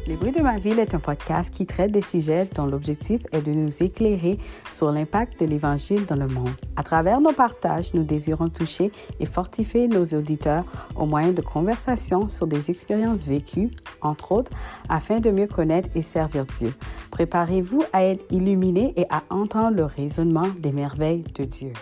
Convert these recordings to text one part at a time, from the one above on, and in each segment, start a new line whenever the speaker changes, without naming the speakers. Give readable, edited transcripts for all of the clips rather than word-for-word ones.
Les bruits de ma ville est un podcast qui traite des sujets dont l'objectif est de nous éclairer sur l'impact de l'Évangile dans le monde. À travers nos partages, nous désirons toucher et fortifier nos auditeurs au moyen de conversations sur des expériences vécues, entre autres, afin de mieux connaître et servir Dieu. Préparez-vous à être illuminés et à entendre le raisonnement des merveilles de Dieu.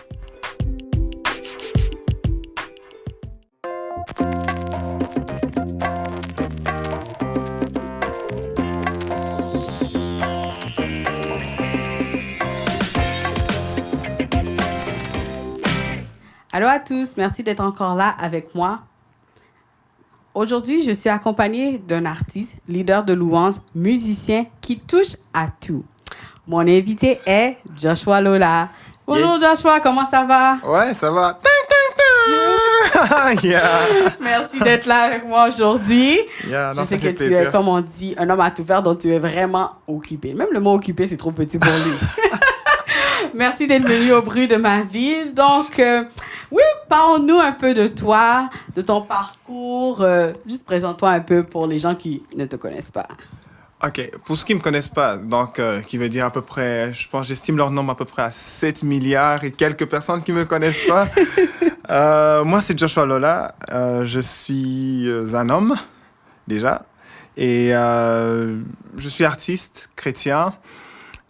Allô à tous, merci d'être encore là avec moi. Aujourd'hui, je suis accompagnée d'un artiste, leader de louange, musicien qui touche à tout. Mon invité est Joshua Lola. Bonjour Joshua, comment ça va?
Ouais, ça va. Yeah.
Merci d'être là avec moi aujourd'hui.
Yeah,
Je sais que tu es, comme on dit, un homme à tout faire, donc tu es vraiment occupé. Même le mot occupé, c'est trop petit pour lui. Merci d'être venu au bruit de ma ville. Donc, oui, parle-nous un peu de toi, de ton parcours. Juste présente-toi un peu pour les gens qui ne te connaissent pas.
OK, pour ceux qui ne me connaissent pas, donc qui veut dire à peu près, je pense, j'estime leur nombre à peu près à 7 milliards et quelques personnes qui ne me connaissent pas. Moi, c'est Joshua Lola. Je suis un homme, déjà. Et je suis artiste chrétien.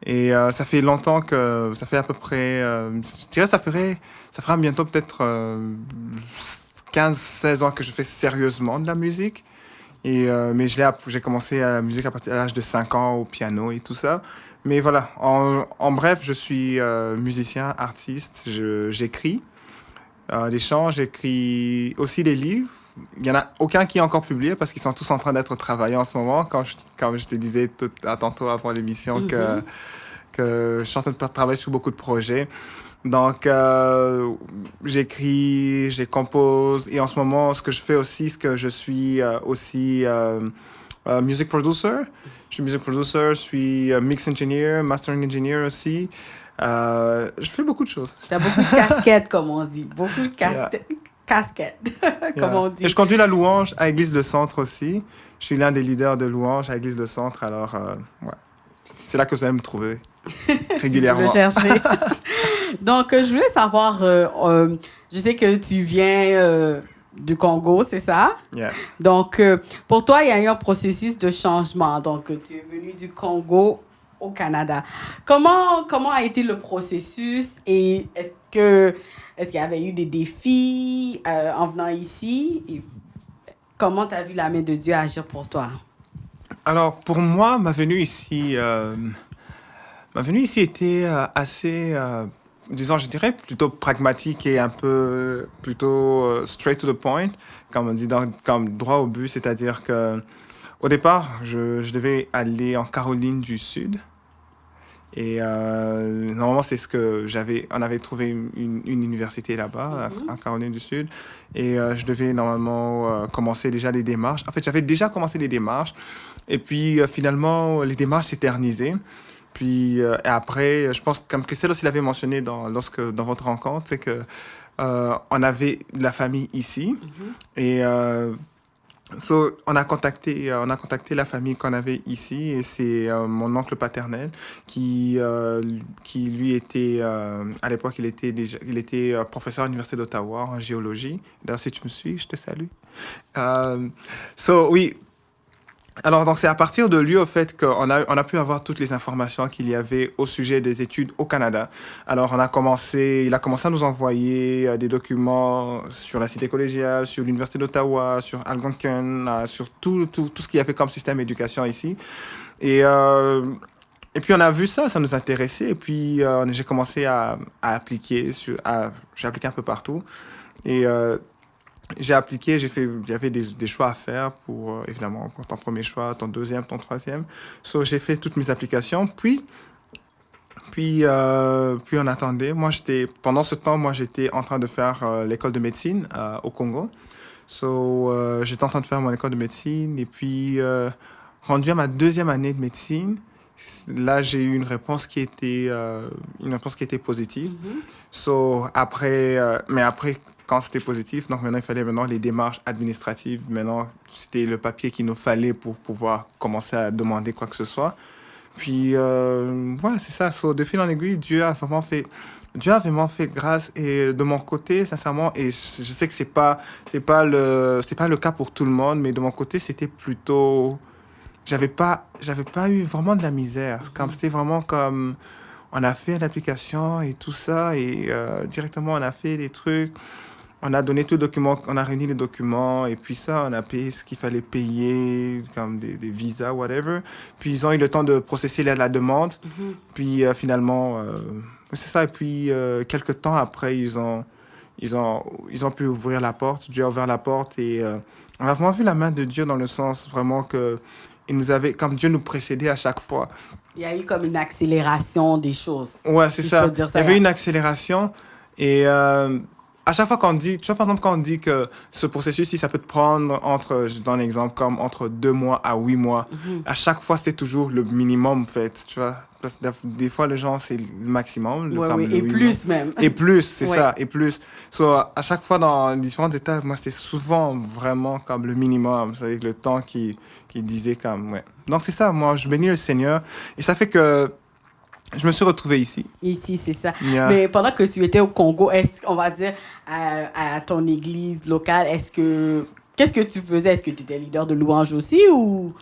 Et ça fait longtemps que, ça fait à peu près, je dirais ça fera bientôt peut-être 15-16 ans que je fais sérieusement de la musique. Et, mais j'ai commencé à la musique à partir de l'âge de 5 ans au piano et tout ça. Mais voilà, en bref, je suis musicien, artiste, j'écris des chants, j'écris aussi des livres. Il n'y en a aucun qui est encore publié parce qu'ils sont tous en train d'être travaillés en ce moment. Comme je te disais tantôt avant l'émission que je suis en train de travailler sur beaucoup de projets. Donc, j'écris, je compose. Et en ce moment, ce que je fais aussi, c'est que je suis aussi music producer. Je suis music producer, je suis mix engineer, mastering engineer aussi. Je fais beaucoup de choses.
Tu as beaucoup de casquettes, comme on dit. Beaucoup de casquettes, comme on dit.
Et je conduis la louange à Église Le Centre aussi. Je suis l'un des leaders de louange à Église Le Centre. Alors, ouais. C'est là que vous allez me trouver régulièrement.
Si vous le cherchez. Donc, je voulais savoir, je sais que tu viens du Congo, c'est ça?
Yes.
Donc, pour toi, il y a eu un processus de changement. Donc, tu es venu du Congo au Canada. Comment a été le processus et est-ce qu'il y avait eu des défis en venant ici? Et comment tu as vu la main de Dieu agir pour toi?
Alors, pour moi, ma venue ici était assez, disons, je dirais plutôt pragmatique et un peu plutôt straight to the point, comme on dit, comme droit au but. C'est-à-dire que au départ, je devais aller en Caroline du Sud. Et normalement, c'est ce que on avait trouvé une université là-bas, en Caroline du Sud. Et je devais normalement commencer déjà les démarches. En fait, j'avais déjà commencé les démarches. Et puis, finalement, les démarches s'éternisaient. Puis, et après, je pense, comme Christelle aussi l'avait mentionné dans votre rencontre, c'est que on avait de la famille ici. Et on a contacté la famille qu'on avait ici et c'est mon oncle paternel qui lui était à l'époque il était professeur à l'université d'Ottawa en géologie. D'ailleurs, si tu me suis, je te salue. Oui. Alors, donc, c'est à partir de lui, au fait, qu'on a pu avoir toutes les informations qu'il y avait au sujet des études au Canada. Alors, il a commencé à nous envoyer des documents sur la cité collégiale, sur l'Université d'Ottawa, sur Algonquin, sur tout ce qu'il y avait comme système d'éducation ici. Et puis, on a vu ça nous intéressait. Et puis, j'ai commencé à appliquer. J'ai appliqué un peu partout. Et j'ai appliqué, j'avais des choix à faire pour, évidemment, pour ton premier choix, ton deuxième, ton troisième. J'ai fait toutes mes applications. Puis on attendait. Pendant ce temps, j'étais en train de faire l'école de médecine au Congo. J'étais en train de faire mon école de médecine. Et puis, rendu à ma deuxième année de médecine, là, j'ai eu une réponse qui était positive. Après, quand c'était positif. Donc maintenant, il fallait maintenant les démarches administratives. Maintenant, c'était le papier qu'il nous fallait pour pouvoir commencer à demander quoi que ce soit. Puis, voilà, c'est ça. So, de fil en aiguille, Dieu a vraiment fait grâce. Et de mon côté, sincèrement, et je sais que c'est pas le cas pour tout le monde, mais de mon côté, c'était plutôt, j'avais pas eu vraiment de la misère. Comme c'était vraiment comme, on a fait l'application et tout ça, et directement, on a fait les trucs. On a donné tout le document, on a réuni les documents, et puis ça, on a payé ce qu'il fallait payer, comme des visas, whatever. Puis ils ont eu le temps de processer la demande. Puis finalement, c'est ça. Et puis quelques temps après, ils ont pu ouvrir la porte. Dieu a ouvert la porte et on a vraiment vu la main de Dieu dans le sens vraiment que il nous avait, comme Dieu nous précédait à chaque fois.
Il y a eu comme une accélération des choses.
Ouais, c'est
si
ça.
je peux dire ça.
Il y avait une accélération et à chaque fois qu'on dit, tu vois, par exemple, quand on dit que ce processus-ci, ça peut te prendre je donne un exemple, comme entre 2 mois à 8 mois. À chaque fois, c'était toujours le minimum, en fait, tu vois. Parce que des fois, les gens, c'est le maximum.
Oui, et plus même.
Et plus, c'est
Ouais.
ça, et plus. So, à chaque fois, dans différentes étapes, moi, c'était souvent vraiment comme le minimum. C'est avec le temps qui disait comme, ouais. Donc, c'est ça, moi, je bénis le Seigneur. Et ça fait que je me suis retrouvé ici.
Ici, c'est ça.
Yeah.
Mais pendant que tu étais au Congo, on va dire, à ton église locale, qu'est-ce que tu faisais? Est-ce que tu étais leader de louange aussi ou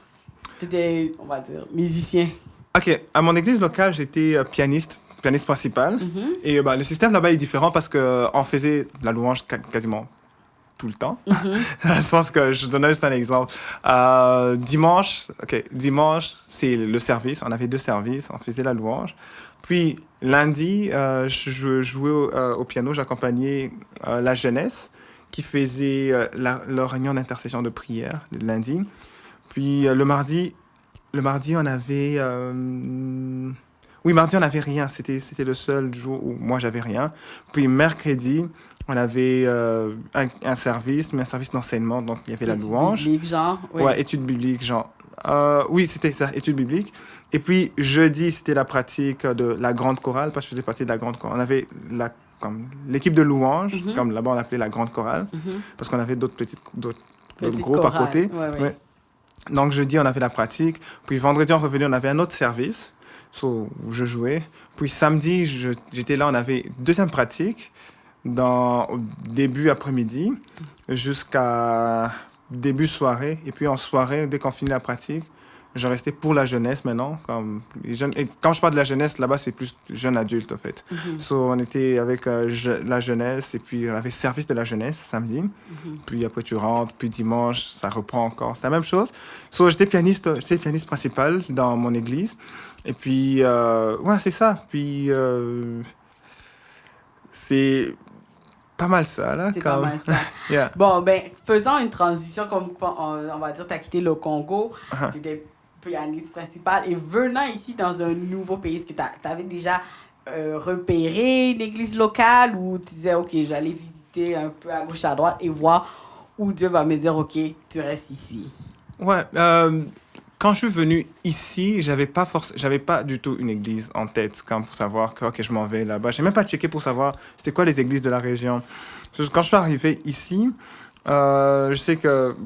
tu étais, on va dire, musicien?
OK, à mon église locale, j'étais pianiste principal. Et le système là-bas est différent parce qu'on faisait de la louange quasiment tout le temps. Dans le sens que, je donne juste un exemple. Dimanche, c'est le service. On avait 2 services. On faisait la louange. Puis, lundi, je jouais au piano. J'accompagnais la jeunesse qui faisait leur réunion d'intercession de prière le lundi. Puis, le mardi, on avait... Oui, mardi, on n'avait rien. C'était le seul jour où moi, j'avais rien. Puis, mercredi, on avait un service, mais un service d'enseignement. Donc, il y avait la louange.
Études bibliques, genre. Oui.
Ouais, études bibliques, genre. Oui, c'était ça, études bibliques. Et puis, jeudi, c'était la pratique de la grande chorale, parce que je faisais partie de la grande chorale. On avait comme l'équipe de louange, comme là-bas, on l'appelait la grande chorale, parce qu'on avait d'autres groupes à côté.
Ouais.
Donc, jeudi, on avait la pratique. Puis, vendredi, on revenait, on avait un autre service où je jouais. Puis, samedi, j'étais là, on avait deuxième pratique au début après-midi jusqu'à début soirée. Et puis, en soirée, dès qu'on finit la pratique, je restais pour la jeunesse maintenant. Comme les jeunes. Et quand je parle de la jeunesse, là-bas, c'est plus jeune adulte, en fait. On était avec la jeunesse et puis on avait service de la jeunesse samedi. Puis après, tu rentres. Puis dimanche, ça reprend encore. C'est la même chose. J'étais pianiste principal dans mon église. Et puis, ouais, c'est ça. Puis, c'est pas mal ça, là.
C'est pas mal ça.
Yeah.
Bon, ben, faisant une transition, comme on va dire, tu as quitté le Congo, tu étais pianiste principal, et venant ici dans un nouveau pays, est-ce que tu avais déjà repéré une église locale ou tu disais, OK, j'allais visiter un peu à gauche, à droite et voir où Dieu va me dire, OK, tu restes ici?
Ouais, quand je suis venu ici, j'avais pas du tout une église en tête, comme pour savoir que ok, je m'en vais là-bas. J'ai même pas checké pour savoir c'était quoi les églises de la région. Quand je suis arrivé ici, je sais que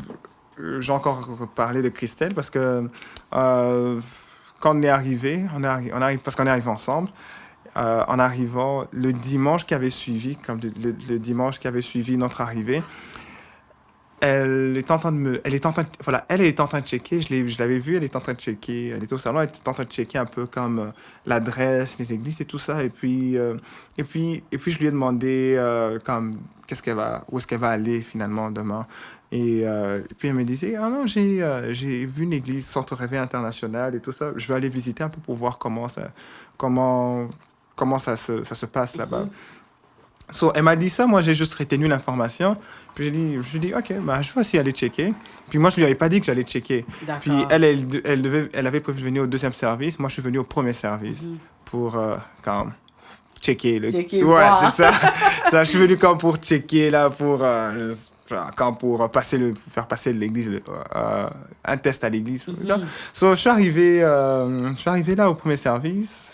j'ai encore parlé de Christelle parce que quand on est arrivé, parce qu'on est arrivé ensemble. En arrivant, le dimanche qui avait suivi, comme le dimanche qui avait suivi notre arrivée, elle est en train de checker, je l'avais vue, elle est en train de checker, elle était au salon, elle était en train de checker un peu comme l'adresse, les églises et tout ça, et puis je lui ai demandé comme où est-ce qu'elle va aller finalement demain, et puis elle me disait, ah non, j'ai vu une église Centre Réveil International et tout ça, je vais aller visiter un peu pour voir comment ça se passe là-bas. Elle m'a dit ça, moi j'ai juste retenu l'information. Puis je lui ai dit, ok, bah, je vais aussi aller checker. Puis moi je lui avais pas dit que j'allais checker.
D'accord.
Puis elle avait prévu de venir au deuxième service. Moi je suis venu au premier service pour checker.
Checker,
ouais,
voir.
c'est ça. Ça. Je suis venu comme pour checker là, pour faire passer l'église, un test à l'église. Je suis arrivé là au premier service.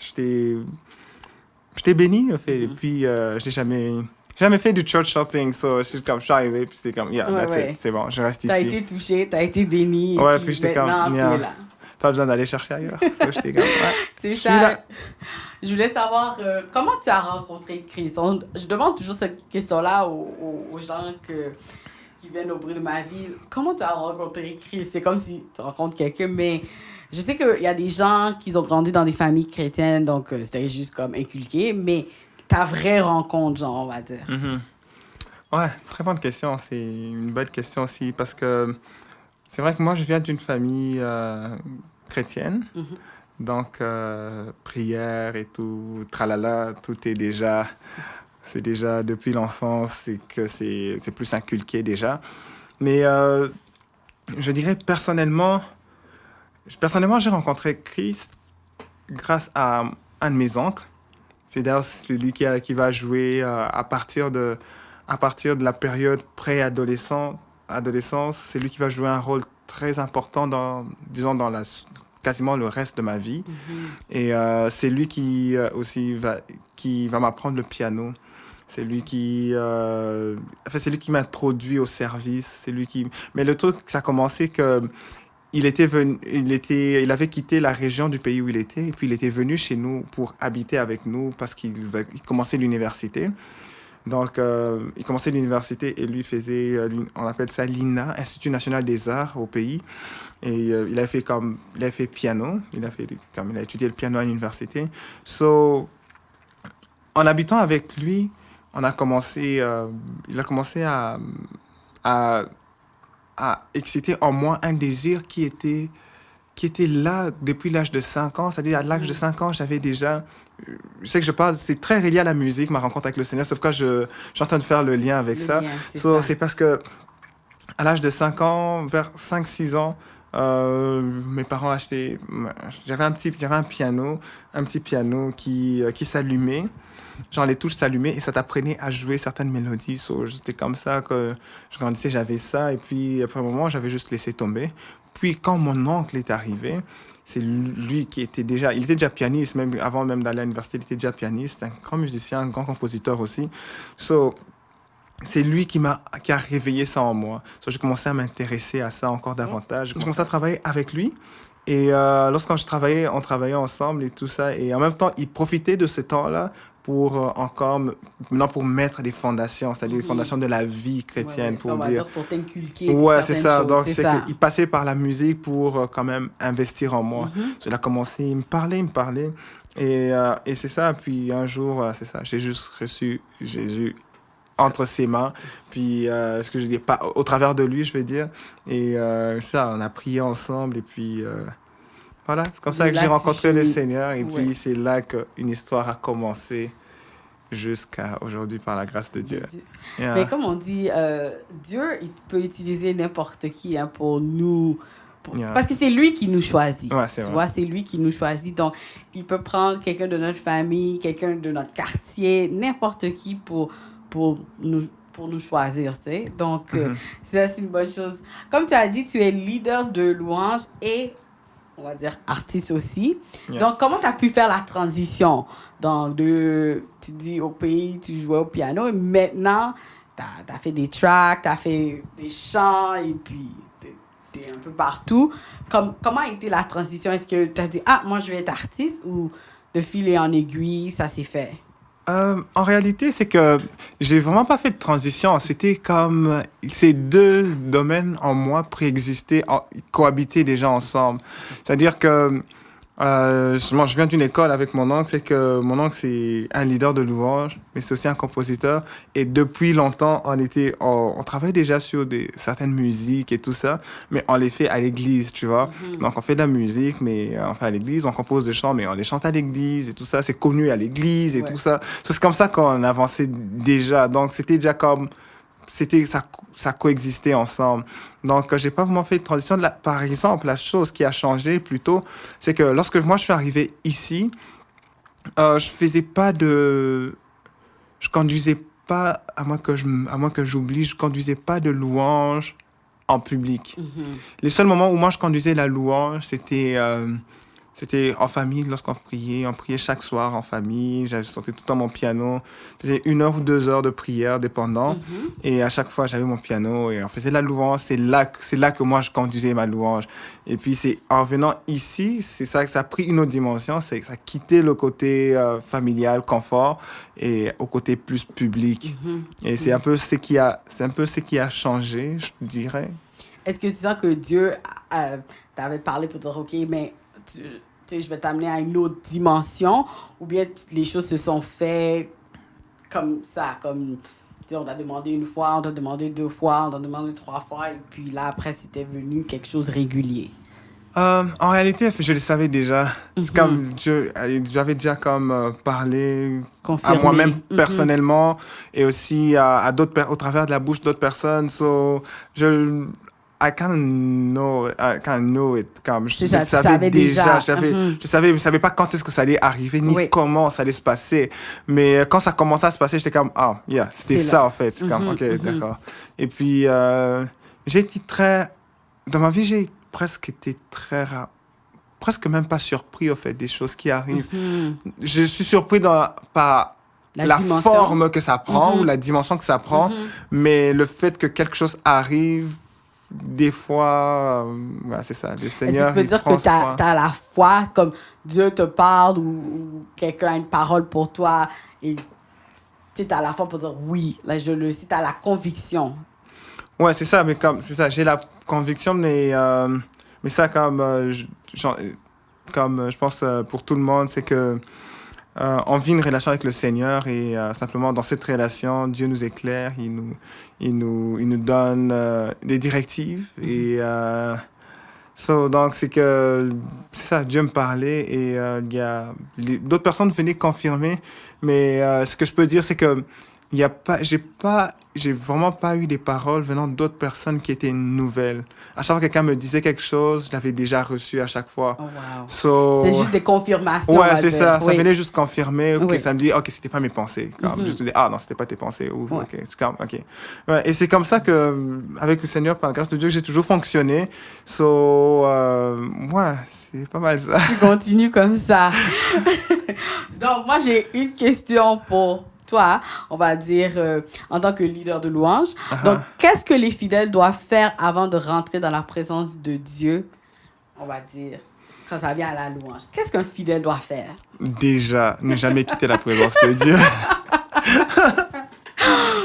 J'étais béni, en fait. Et puis, je n'ai jamais jamais fait du church shopping, so je suis arrivé, puis c'est comme, yeah, that's
ouais.
it, c'est bon, je reste
T'as
ici.
été touché, t'as été béni,
Ouais,
et
puis
puis
j'étais comme,
maintenant, tu
yeah,
es là.
pas besoin d'aller chercher ailleurs. So, j'étais comme, ouais,
C'est
je suis
ça.
là.
Je voulais savoir comment tu as rencontré Chris. Je demande toujours cette question-là aux gens qui viennent au bruit de ma vie. Comment tu as rencontré Chris? C'est comme si tu rencontres quelqu'un, mais je sais qu'il y a des gens qui ont grandi dans des familles chrétiennes, donc c'était juste comme inculqué, mais ta vraie rencontre, genre, on va dire.
Mhm. Ouais, très bonne question. C'est une bonne question aussi parce que c'est vrai que moi, je viens d'une famille chrétienne.
Mhm.
Donc, prière et tout, tralala, tout est déjà... C'est déjà depuis l'enfance, c'est que c'est plus inculqué déjà. Mais je dirais personnellement, j'ai rencontré Christ grâce à un de mes oncles. C'est d'ailleurs celui qui va jouer à partir de la période adolescence, c'est lui qui va jouer un rôle très important disons, quasiment le reste de ma vie.
Mm-hmm.
Et c'est lui qui va m'apprendre le piano. C'est lui c'est lui qui m'introduit au service. Mais le truc, ça a commencé que il avait quitté la région du pays où il était, et puis il était venu chez nous pour habiter avec nous parce qu'il commençait l'université. Donc, il commençait l'université et lui faisait, on appelle ça l'INA, Institut national des arts au pays. Et il a fait piano. Il a étudié le piano à l'université. So, en habitant avec lui, il a commencé à exciter en moi un désir qui était là depuis l'âge de 5 ans. C'est-à-dire, à l'âge de 5 ans, j'avais déjà... Je sais que c'est très relié à la musique, ma rencontre avec le Seigneur, sauf que je suis en train de faire le lien avec ça. C'est parce que à l'âge de 5 ans, vers 5-6 ans, mes parents achetaient... J'avais un petit piano qui s'allumait. Genre, les touches s'allumaient et ça t'apprenait à jouer certaines mélodies. C'était comme ça que je grandissais, j'avais ça. Et puis, après un moment, j'avais juste laissé tomber. Puis, quand mon oncle est arrivé, c'est lui qui était déjà... Il était déjà pianiste, même avant même d'aller à l'université, il était déjà pianiste. Un grand musicien, un grand compositeur aussi. C'est lui qui a réveillé ça en moi. J'ai commencé à m'intéresser à ça encore davantage. J'ai commencé à travailler avec lui. Et lorsqu'on travaillait, on travaillait ensemble et tout ça. Et en même temps, il profitait de ce temps-là pour pour mettre des fondations, c'est-à-dire les fondations de la vie chrétienne,
pour t'inculquer.
Ouais, c'est ça. Donc, c'est qu'il passait par la musique pour quand même investir en moi. Il a commencé, il me parlait. Et c'est ça. Puis un jour, c'est ça, j'ai juste reçu Jésus entre ses mains, puis ce que je dis, pas au travers de lui, je vais dire. Et ça, on a prié ensemble, et puis voilà, c'est comme ça que j'ai rencontré le Seigneur, et puis c'est là qu'une histoire a commencé jusqu'à aujourd'hui par la grâce de Dieu.
Yeah. Mais comme on dit, Dieu, il peut utiliser n'importe qui pour nous... Parce que c'est lui qui nous choisit.
Ouais,
tu vois, c'est lui qui nous choisit. Donc, il peut prendre quelqu'un de notre famille, quelqu'un de notre quartier, n'importe qui pour nous choisir, tu sais. Donc, ça, c'est une bonne chose. Comme tu as dit, tu es leader de louange et, on va dire, artiste aussi. Yeah. Donc, comment tu as pu faire la transition? Donc, tu dis, au pays, tu jouais au piano, et maintenant, tu as fait des tracks, tu as fait des chants, et puis tu es un peu partout. Comment a été la transition? Est-ce que tu as dit, moi, je vais être artiste, ou de fil en aiguille, ça s'est fait?
En réalité, c'est que j'ai vraiment pas fait de transition. C'était comme ces deux domaines en moi préexistaient, cohabitaient déjà ensemble. C'est-à-dire que je viens d'une école avec mon oncle. C'est que mon oncle, c'est un leader de louange, mais c'est aussi un compositeur. Et depuis longtemps, on travaille déjà sur certaines musiques et tout ça, mais on les fait à l'église, tu vois. Donc, on fait de la musique, mais on fait à l'église. On compose des chants, mais on les chante à l'église et tout ça. C'est connu à l'église et tout ça. C'est comme ça qu'on avançait déjà. Donc, c'était déjà comme... ça coexistait ensemble. Donc, j'ai pas vraiment fait de transition. Par exemple, la chose qui a changé plutôt, c'est que lorsque moi je suis arrivé ici, je conduisais pas, à moins que j'oublie, je conduisais pas de louange en public. Les seuls moments où moi je conduisais la louange, c'était C'était en famille lorsqu'on priait. On priait chaque soir en famille. J'avais sorti tout le temps mon piano. Je faisais 1 heure ou 2 heures de prière, dépendant. Et à chaque fois, j'avais mon piano et on faisait la louange. C'est là que moi, je conduisais ma louange. Et puis, c'est en venant ici, c'est ça que ça a pris une autre dimension. C'est que ça a quitté le côté familial, confort, et au côté plus public. Et c'est un peu ce qui a changé, je dirais.
Est-ce que tu sens que Dieu t'avait parlé pour dire, OK, mais tu sais, je vais t'amener à une autre dimension, ou bien les choses se sont faites comme ça, comme, tu sais, on t'a demandé 1 fois, on t'a demandé 2 fois, on t'a demandé 3 fois, et puis là, après, c'était venu quelque chose de régulier?
En réalité, je le savais déjà. Comme j'avais déjà comme parlé
Confirmé.
à moi-même personnellement et aussi à d'autres au travers de la bouche d'autres personnes. So, I kind of know it. Comme je savais déjà. Je savais pas quand est-ce que ça allait arriver ni comment ça allait se passer. Mais quand ça commençait à se passer, j'étais comme c'était ça en fait. C'est comme ok, d'accord. Et puis j'ai été dans ma vie, j'ai presque été presque même pas surpris au fait des choses qui arrivent. Je suis surpris par la forme que ça prend ou la dimension que ça prend, mais le fait que quelque chose arrive, des fois, c'est ça, le Seigneur.
Est-ce que tu peux dire que tu as la foi, comme Dieu te parle ou quelqu'un a une parole pour toi et tu as la foi pour dire oui, là je le sais, tu as la conviction.
Ouais, c'est ça, mais c'est ça, j'ai la conviction, mais ça, comme je pense pour tout le monde, c'est que on vit une relation avec le Seigneur et simplement dans cette relation, Dieu nous éclaire, il nous donne des directives et donc c'est ça, Dieu me parlait et il y a d'autres personnes venaient confirmer, mais ce que je peux dire c'est que j'ai vraiment pas eu des paroles venant d'autres personnes qui étaient nouvelles. À chaque fois que quelqu'un me disait quelque chose, je l'avais déjà reçu à chaque fois.
Oh, wow. C'était juste des confirmations.
Ouais, c'est ça. Ça venait juste confirmer. Ça me dit, OK, c'était pas mes pensées. Je te dis, non, c'était pas tes pensées. Ou, OK. Ouais, et c'est comme ça que, avec le Seigneur, par la grâce de Dieu, j'ai toujours fonctionné. Ouais, c'est pas mal ça.
Tu continues comme ça. Donc, moi, j'ai une question pour toi, on va dire, en tant que leader de louange. Donc, qu'est-ce que les fidèles doivent faire avant de rentrer dans la présence de Dieu, on va dire, quand ça vient à la louange? Qu'est-ce qu'un fidèle doit faire?
Déjà, ne jamais quitter la présence de Dieu.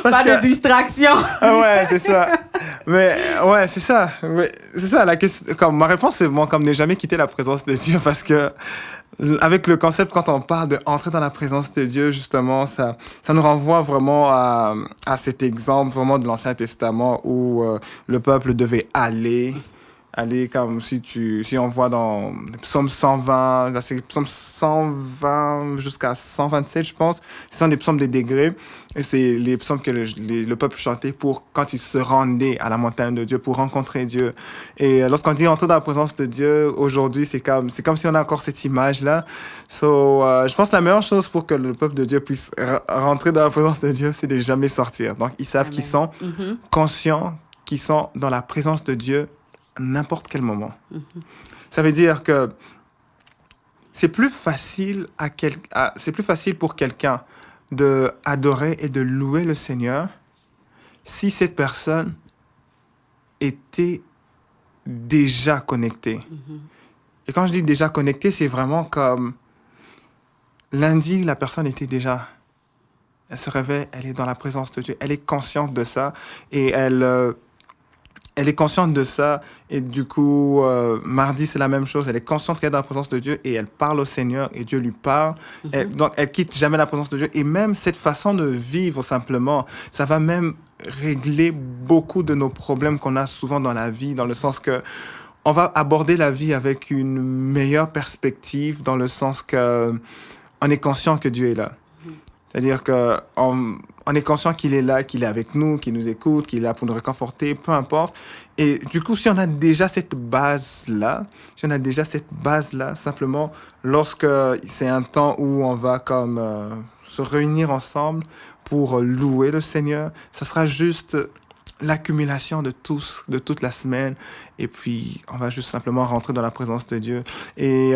Pas de distraction.
Ouais, c'est ça. Mais, ouais, c'est ça. C'est ça, la question. Comme, ma réponse, c'est comme ne jamais quitter la présence de Dieu parce que avec le concept, quand on parle d'entrer dans la présence de Dieu, justement, ça nous renvoie vraiment à cet exemple vraiment de l'Ancien Testament où le peuple devait aller comme si on voit dans les psaumes 120, c'est psaume 120 jusqu'à 127, je pense. Ce sont des psaumes de degrés. Et c'est les psaumes que le peuple chantait pour quand il se rendait à la montagne de Dieu, pour rencontrer Dieu. Et lorsqu'on dit entrer dans la présence de Dieu, aujourd'hui, c'est comme si on a encore cette image-là. Je pense que la meilleure chose pour que le peuple de Dieu puisse rentrer dans la présence de Dieu, c'est de jamais sortir. Donc, ils savent qu'ils sont conscients, qu'ils sont dans la présence de Dieu à n'importe quel moment. Ça veut dire que c'est plus facile pour quelqu'un de adorer et de louer le Seigneur si cette personne était déjà connectée. Et quand je dis déjà connectée, c'est vraiment comme lundi, la personne était déjà... Elle se réveille, elle est dans la présence de Dieu, elle est consciente de ça et elle est consciente de ça et du coup, mardi, c'est la même chose. Elle est consciente qu'elle est dans la présence de Dieu et elle parle au Seigneur et Dieu lui parle. Donc, elle quitte jamais la présence de Dieu. Et même cette façon de vivre simplement, ça va même régler beaucoup de nos problèmes qu'on a souvent dans la vie, dans le sens que on va aborder la vie avec une meilleure perspective, dans le sens que on est conscient que Dieu est là. C'est-à-dire qu'on est conscient qu'il est là, qu'il est avec nous, qu'il nous écoute, qu'il est là pour nous réconforter, peu importe. Et du coup, si on a déjà cette base-là, simplement, lorsque c'est un temps où on va comme se réunir ensemble pour louer le Seigneur, ça sera juste l'accumulation de toute la semaine. Et puis, on va juste simplement rentrer dans la présence de Dieu. Et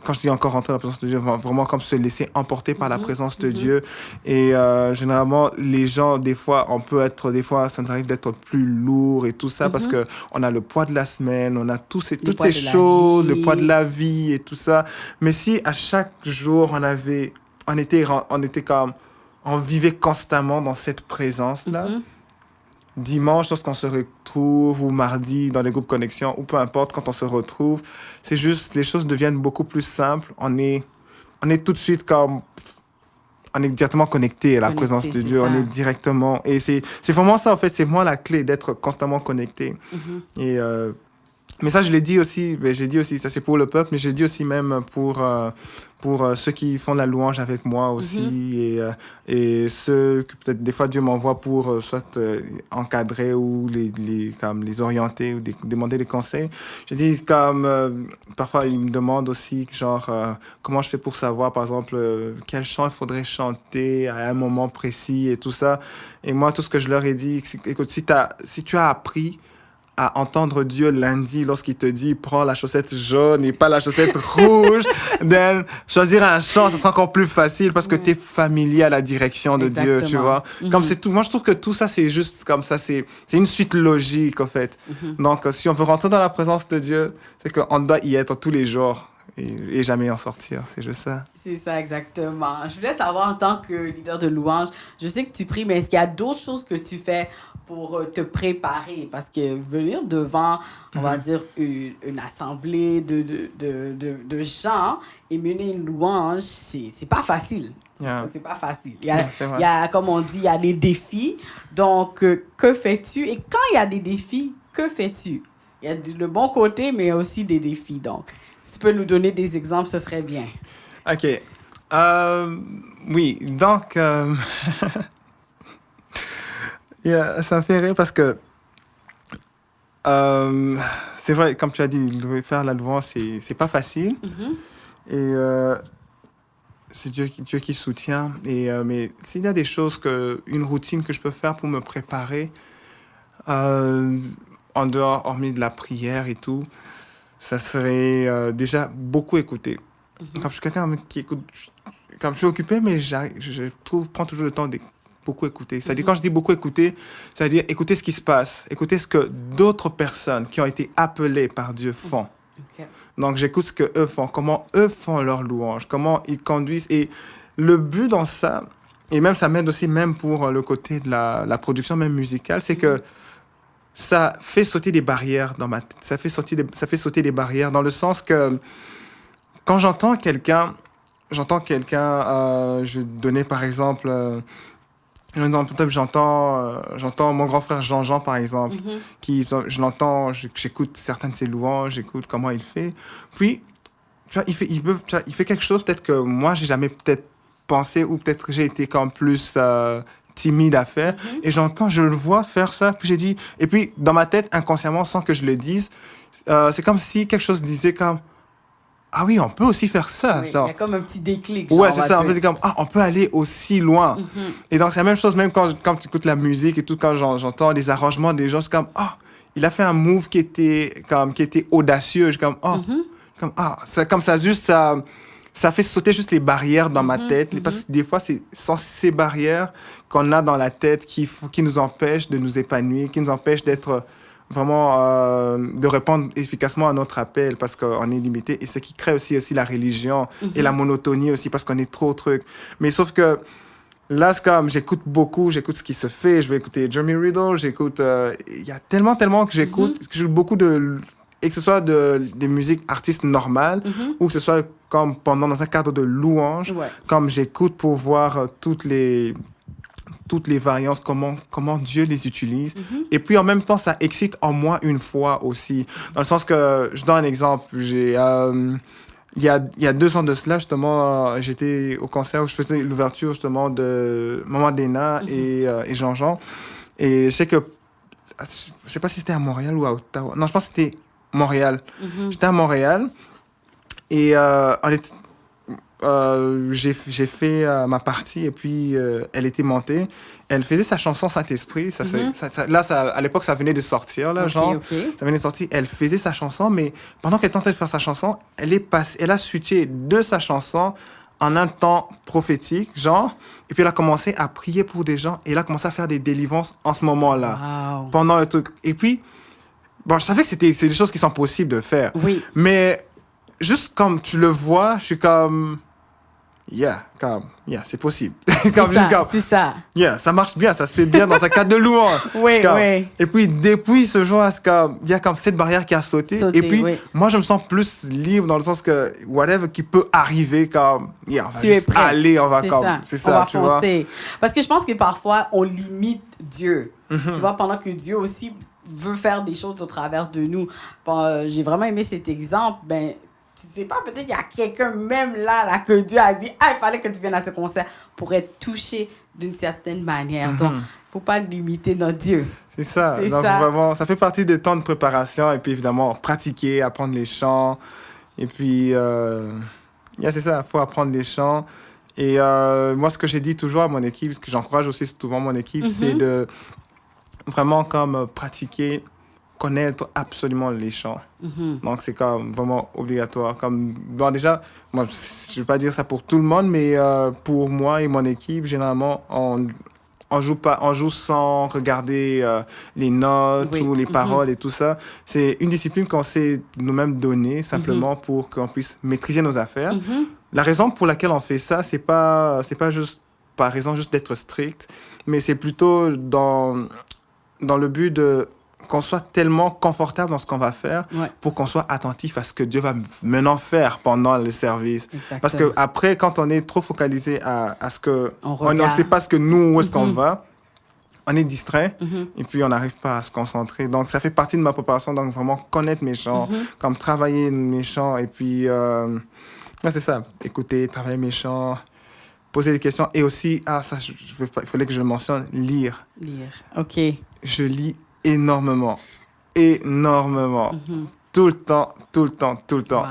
quand je dis encore rentrer dans la présence de Dieu, vraiment comme se laisser emporter par la présence de Dieu. Et généralement, les gens, des fois, ça nous arrive d'être plus lourd et tout ça parce que on a le poids de la semaine, on a toutes ces choses, le poids de la vie et tout ça. Mais si à chaque jour, on vivait constamment dans cette présence-là, dimanche, lorsqu'on se retrouve, ou mardi, dans les groupes connexion, ou peu importe, quand on se retrouve, c'est juste, les choses deviennent beaucoup plus simples. On est tout de suite comme... On est directement connecté à la présence de Dieu. On est directement... Et c'est vraiment ça, en fait. C'est vraiment la clé, d'être constamment connecté. Et... mais ça, je l'ai dit aussi, ça c'est pour le peuple, mais je l'ai dit aussi même pour ceux qui font la louange avec moi aussi, et ceux que peut-être des fois Dieu m'envoie pour soit encadrer ou comme les orienter ou demander des conseils. Je dis comme, parfois ils me demandent aussi genre comment je fais pour savoir par exemple quel chant il faudrait chanter à un moment précis et tout ça. Et moi, tout ce que je leur ai dit, c'est, écoute, si tu as appris à entendre Dieu lundi lorsqu'il te dit prends la chaussette jaune et pas la chaussette rouge, then choisir un chant, ça sera encore plus facile parce que tu es familier à la direction de Dieu, tu vois. Comme c'est tout, moi je trouve que tout ça c'est juste comme ça, c'est une suite logique en fait. Donc si on veut rentrer dans la présence de Dieu, c'est qu'on doit y être tous les jours et jamais en sortir, c'est juste ça.
C'est ça, exactement. Je voulais savoir en tant que leader de louange, je sais que tu pries, mais est-ce qu'il y a d'autres choses que tu fais pour te préparer? Parce que venir devant, on va dire, une assemblée de gens et mener une louange, c'est pas facile. C'est pas facile. Il y a, comme on dit, il y a des défis. Donc, que fais-tu? Et quand il y a des défis, que fais-tu? Il y a le bon côté, mais aussi des défis. Donc, si tu peux nous donner des exemples, ce serait bien.
OK. Oui, donc... Yeah, ça me fait rire parce que c'est vrai, comme tu as dit, faire la louange, c'est pas facile. Et c'est Dieu qui soutient. Et, mais s'il y a des choses, une routine que je peux faire pour me préparer, en dehors, hormis de la prière et tout, ça serait déjà beaucoup écouter. Comme je suis quelqu'un qui écoute, comme je suis occupé, mais prends toujours le temps d'écouter. Beaucoup écouter. C'est-à-dire, quand je dis beaucoup écouter, c'est-à-dire écouter ce qui se passe, écouter ce que d'autres personnes qui ont été appelées par Dieu font. Donc, j'écoute ce qu'eux font, comment eux font leur louange, comment ils conduisent. Et le but dans ça, et même ça m'aide aussi même pour le côté de la production même musicale, c'est que ça fait sauter des barrières dans ma tête. Ça fait sauter des barrières dans le sens que quand j'entends quelqu'un, je vais donner par exemple... j'entends mon grand frère Jean-Jean, par exemple, je l'entends, j'écoute certaines de ses louanges, j'écoute comment il fait. Puis, tu vois, il fait quelque chose peut-être que moi, j'ai jamais peut-être pensé ou peut-être que j'ai été comme plus timide à faire. Et je le vois faire ça, puis j'ai dit... Et puis, dans ma tête, inconsciemment, sans que je le dise, c'est comme si quelque chose disait comme... Ah oui, on peut aussi faire ça.
Oui, il y a comme un petit déclic.
Ouais, c'est ça. On peut aller aussi loin. Et donc, c'est la même chose, même quand tu écoutes la musique et tout, quand j'entends les arrangements des gens, c'est comme, il a fait un move qui était audacieux. Je suis comme, c'est comme ça, juste, ça fait sauter juste les barrières dans ma tête. Parce que des fois, c'est ces barrières qu'on a dans la tête qui nous empêchent de nous épanouir, qui nous empêchent d'être... vraiment de répondre efficacement à notre appel parce qu'on est limité, et ce qui crée aussi la religion et la monotonie aussi parce qu'on est trop truc. Mais sauf que là, c'est comme j'écoute ce qui se fait, je vais écouter Jeremy Riddle, il y a tellement que j'écoute, que j'écoute beaucoup et que ce soit des musiques artistes normales ou que ce soit comme dans un cadre de louange, comme j'écoute pour voir toutes les variantes, comment Dieu les utilise. Et puis, en même temps, ça excite en moi une foi aussi. Dans le sens que, je donne un exemple, il y a 2 ans de cela, justement, j'étais au concert où je faisais l'ouverture, justement, de Maman Dena et Jean-Jean. Et je sais que, je sais pas si c'était à Montréal ou à Ottawa. Non, je pense que c'était Montréal. J'étais à Montréal et j'ai fait ma partie et puis elle était montée. Elle faisait sa chanson Saint-Esprit. À l'époque, ça venait de sortir, là, Ça venait de sortir. Elle faisait sa chanson, mais pendant qu'elle tentait de faire sa chanson, elle a switché de sa chanson en un temps prophétique, et puis elle a commencé à prier pour des gens et elle a commencé à faire des délivrances en ce moment-là, pendant le truc. Et puis, bon, je savais que c'est des choses qui sont possibles de faire.
Oui.
Mais juste comme tu le vois, je suis comme... c'est possible.
C'est ça.
Ça marche bien, ça se fait bien dans un cadre de louange.
Oui.
Et puis, depuis ce jour, il y a comme cette barrière qui a sauté. Et puis, moi, je me sens plus libre dans le sens que, whatever qui peut arriver, on va juste aller, on va c'est ça,
on va
tu
foncer.
vois.
Parce que je pense que parfois, on limite Dieu. Tu vois, pendant que Dieu aussi veut faire des choses au travers de nous. J'ai vraiment aimé cet exemple. Tu sais pas, peut-être qu'il y a quelqu'un même là que Dieu a dit, il fallait que tu viennes à ce concert pour être touché d'une certaine manière. Donc, il ne faut pas limiter notre Dieu.
C'est ça. Donc, vraiment, ça fait partie des temps de préparation et puis évidemment, pratiquer, apprendre les chants. Et puis, c'est ça, il faut apprendre les chants. Et moi, ce que j'ai dit toujours à mon équipe, ce que j'encourage aussi souvent mon équipe, c'est de vraiment comme pratiquer, connaître absolument les chants. Donc, c'est comme vraiment obligatoire. Déjà, moi, je ne vais pas dire ça pour tout le monde, mais pour moi et mon équipe, généralement, on joue sans regarder les notes ou les paroles et tout ça. C'est une discipline qu'on s'est nous-mêmes donnée simplement pour qu'on puisse maîtriser nos affaires. La raison pour laquelle on fait ça, c'est pas juste par raison juste d'être strict, mais c'est plutôt dans le but de qu'on soit tellement confortable dans ce qu'on va faire pour qu'on soit attentif à ce que Dieu va maintenant faire pendant le service.
Exactement.
Parce que après, quand on est trop focalisé à ce que on ne sait pas ce que nous, où est-ce qu'on va, on est distrait et puis on n'arrive pas à se concentrer. Donc, ça fait partie de ma préparation, donc vraiment connaître mes chants, comme travailler mes chants et puis, c'est ça, écouter, travailler mes chants, poser des questions et aussi, il fallait que je le mentionne, lire.
OK.
Je lis énormément. Tout le temps.
Wow.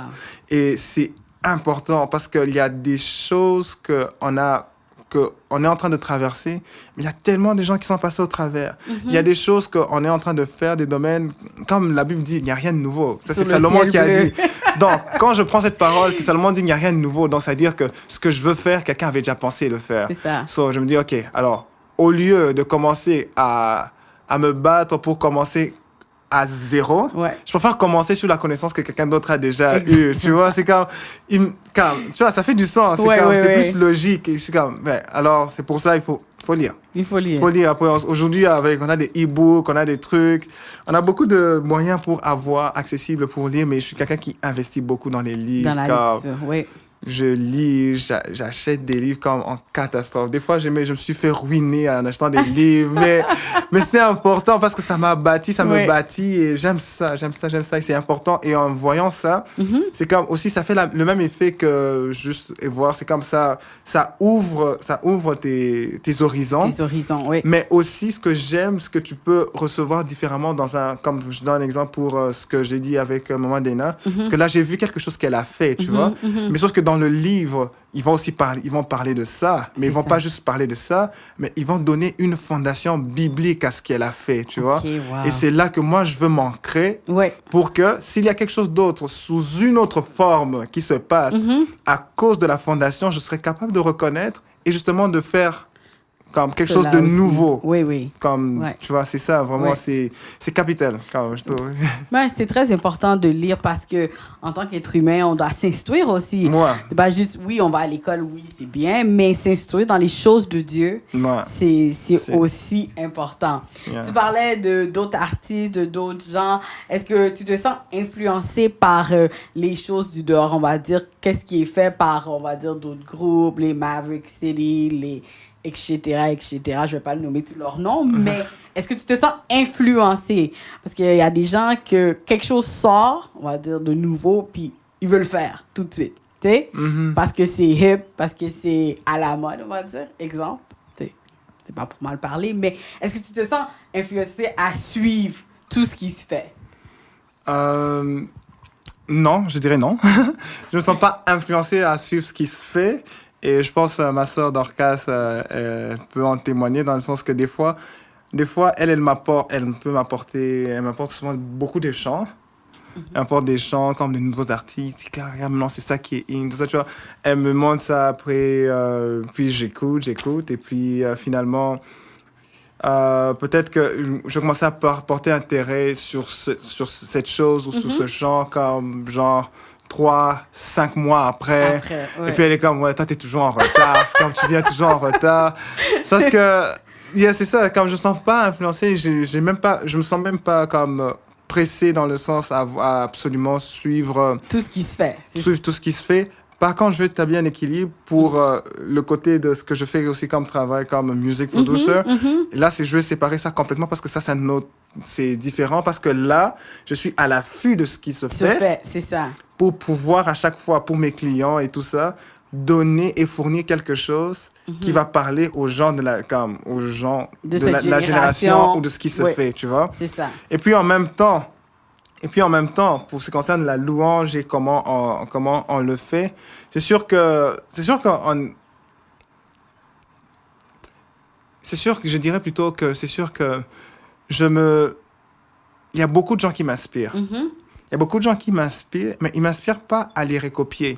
Et c'est important parce qu'il y a des choses qu'on est en train de traverser, mais il y a tellement de gens qui sont passés au travers. Il y a des choses qu'on est en train de faire, des domaines, comme la Bible dit, il n'y a rien de nouveau. Ça, c'est Salomon qui a dit. Donc, quand je prends cette parole, que Salomon dit, il n'y a rien de nouveau, donc ça veut dire que ce que je veux faire, quelqu'un avait déjà pensé le faire.
C'est ça.
So, je me dis, OK, alors, au lieu de commencer à me battre pour commencer à zéro, je préfère commencer sur la connaissance que quelqu'un d'autre a déjà eue. Tu vois, c'est comme, tu vois, ça fait du sens. C'est plus logique. Et je suis comme, alors, c'est pour ça, il faut lire.
Il faut lire.
Après, aujourd'hui, on a des e-books, on a des trucs. On a beaucoup de moyens pour avoir accessible pour lire, mais je suis quelqu'un qui investit beaucoup dans les livres.
Dans la lecture,
Je lis, j'achète des livres comme en catastrophe. Des fois, je me suis fait ruiner en achetant des livres, mais c'était important parce que ça m'a bâti, ça me bâtit et j'aime ça et c'est important. Et en voyant ça, c'est comme aussi, ça fait le même effet que juste voir, c'est comme ça ouvre tes horizons.
Tes horizons, oui.
Mais aussi, ce que j'aime, ce que tu peux recevoir différemment comme je donne un exemple pour ce que j'ai dit avec Maman Dena, parce que là, j'ai vu quelque chose qu'elle a fait, tu vois. Mais sauf que dans le livre, ils vont parler de ça, mais ils vont pas juste parler de ça, mais ils vont donner une fondation biblique à ce qu'elle a fait, tu vois.
Wow.
Et c'est là que moi, je veux m'ancrer pour que s'il y a quelque chose d'autre, sous une autre forme qui se passe, à cause de la fondation, je serai capable de reconnaître et justement de faire comme quelque chose de nouveau.
Oui.
Comme, tu vois, c'est ça, vraiment, c'est capital. Comme, je trouve.
C'est très important de lire parce que en tant qu'être humain, on doit s'instruire aussi. C'est pas juste, on va à l'école, c'est bien, mais s'instruire dans les choses de Dieu, c'est aussi important. Tu parlais d'autres artistes, d'autres gens. Est-ce que tu te sens influencé par les choses du dehors, on va dire? Qu'est-ce qui est fait par, on va dire, d'autres groupes, les Maverick City, les etc. Je vais pas nommer tous leurs noms, mais est-ce que tu te sens influencé? Parce qu'il y a des gens que quelque chose sort, on va dire, de nouveau, puis ils veulent le faire tout de suite, tu sais? Parce que c'est hip, parce que c'est à la mode, on va dire, exemple. C'est pas pour mal parler, mais est-ce que tu te sens influencé à suivre tout ce qui se fait?
Non, je dirais non. Je me sens pas influencé à suivre ce qui se fait. Et je pense que ma sœur Dorcas elle peut en témoigner dans le sens que des fois elle m'apporte souvent beaucoup de chants. Elle m'apporte des chants comme de nouveaux artistes. Carrément, c'est ça qui est in, tout ça, tu vois. Elle me montre ça après, puis j'écoute. Et puis finalement, peut-être que je commençais à porter intérêt sur cette chose ou sur ce chant comme genre 3, 5 mois après.
Ouais.
Et puis elle est comme, ouais, toi t'es toujours en retard. C'est comme tu viens toujours en retard. C'est parce que, c'est ça, comme je me sens pas influencé, je me sens même pas comme pressé dans le sens à absolument suivre
tout ce qui se fait.
Suivre tout ce qui se fait. Par contre, je veux établir un équilibre pour le côté de ce que je fais aussi comme travail, comme music producer. Et là, je veux séparer ça complètement parce que ça, c'est différent. Parce que là, je suis à l'affût de ce qui se fait.
C'est ça.
Pour pouvoir, à chaque fois, pour mes clients et tout ça, donner et fournir quelque chose qui va parler aux gens de la génération ou de ce qui se fait, tu vois.
C'est ça.
Et puis en même temps, pour ce qui concerne la louange et comment on le fait, c'est sûr que je dirais plutôt que c'est sûr que il y a beaucoup de gens qui m'inspirent. Il y a beaucoup de gens qui m'inspirent, mais ils m'inspirent pas à les recopier.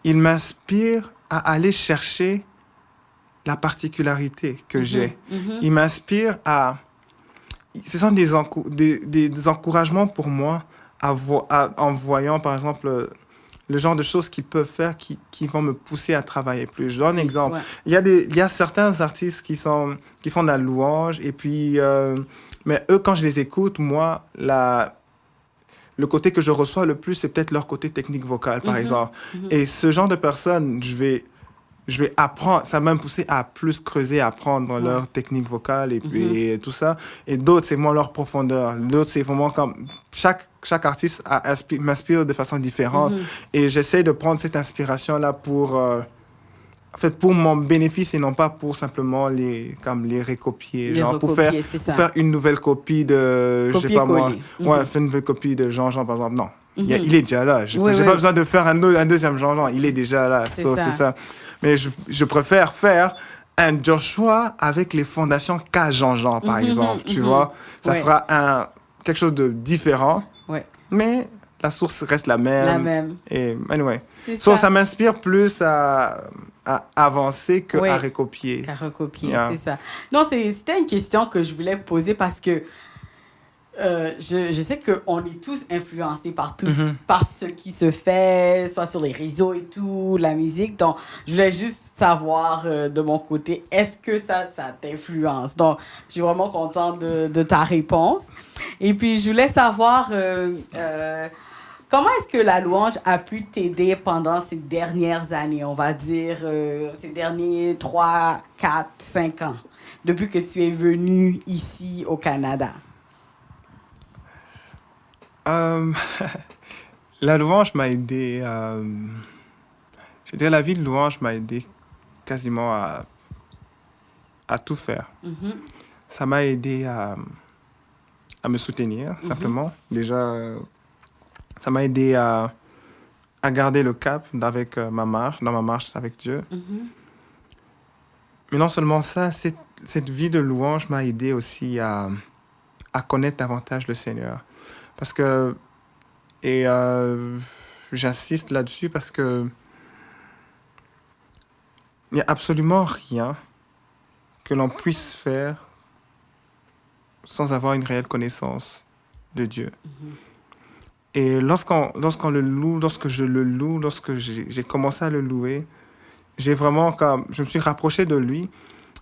Ils m'inspirent à aller chercher la particularité que j'ai. Ils m'inspirent à... Ce sont des encouragements pour moi en voyant, par exemple, le genre de choses qu'ils peuvent faire qui vont me pousser à travailler plus. Je donne un exemple. Ouais. Il y a certains artistes qui font de la louange, et puis, mais eux, quand je les écoute, moi, le côté que je reçois le plus, c'est peut-être leur côté technique vocale, par exemple. Et ce genre de personnes, je vais apprendre, ça m'a poussé à plus creuser, à apprendre leur technique vocale et puis tout ça. Et d'autres, c'est moins leur profondeur. D'autres, c'est vraiment comme... Chaque artiste m'inspire de façon différente. Et j'essaie de prendre cette inspiration-là pour mon bénéfice et non pas pour simplement les recopier. Pour faire une nouvelle copie de... je sais pas moi. Faire une nouvelle copie de Jean-Jean, par exemple. Non. Il est déjà là. J'ai pas besoin de faire un deuxième Jean-Jean. Il est déjà là. C'est ça. Mais je préfère faire un Joshua avec les fondations qu'a Jean-Jean, par exemple. Tu vois? Ça fera quelque chose de différent. Mais la source reste la même. Et anyway. Ça m'inspire plus à avancer qu'à recopier.
À recopier, c'est ça. Non, c'était une question que je voulais poser parce que je sais qu'on est tous influencés par ce qui se fait, soit sur les réseaux et tout, la musique. Donc, je voulais juste savoir de mon côté, est-ce que ça t'influence? Donc, je suis vraiment contente de ta réponse. Et puis, je voulais savoir comment est-ce que la louange a pu t'aider pendant ces dernières années, on va dire ces derniers 3, 4, 5 ans, depuis que tu es venu ici au Canada?
La louange m'a aidé. Je dirais la vie de louange m'a aidé quasiment à tout faire. Ça m'a aidé à me soutenir, simplement. Déjà, ça m'a aidé à garder le cap dans ma marche avec Dieu. Mais non seulement ça, cette vie de louange m'a aidé aussi à connaître davantage le Seigneur. Parce que, et j'insiste là-dessus parce que il n'y a absolument rien que l'on puisse faire sans avoir une réelle connaissance de Dieu. Et lorsqu'on le loue, lorsque je le loue, lorsque j'ai commencé à le louer, je me suis rapproché de lui,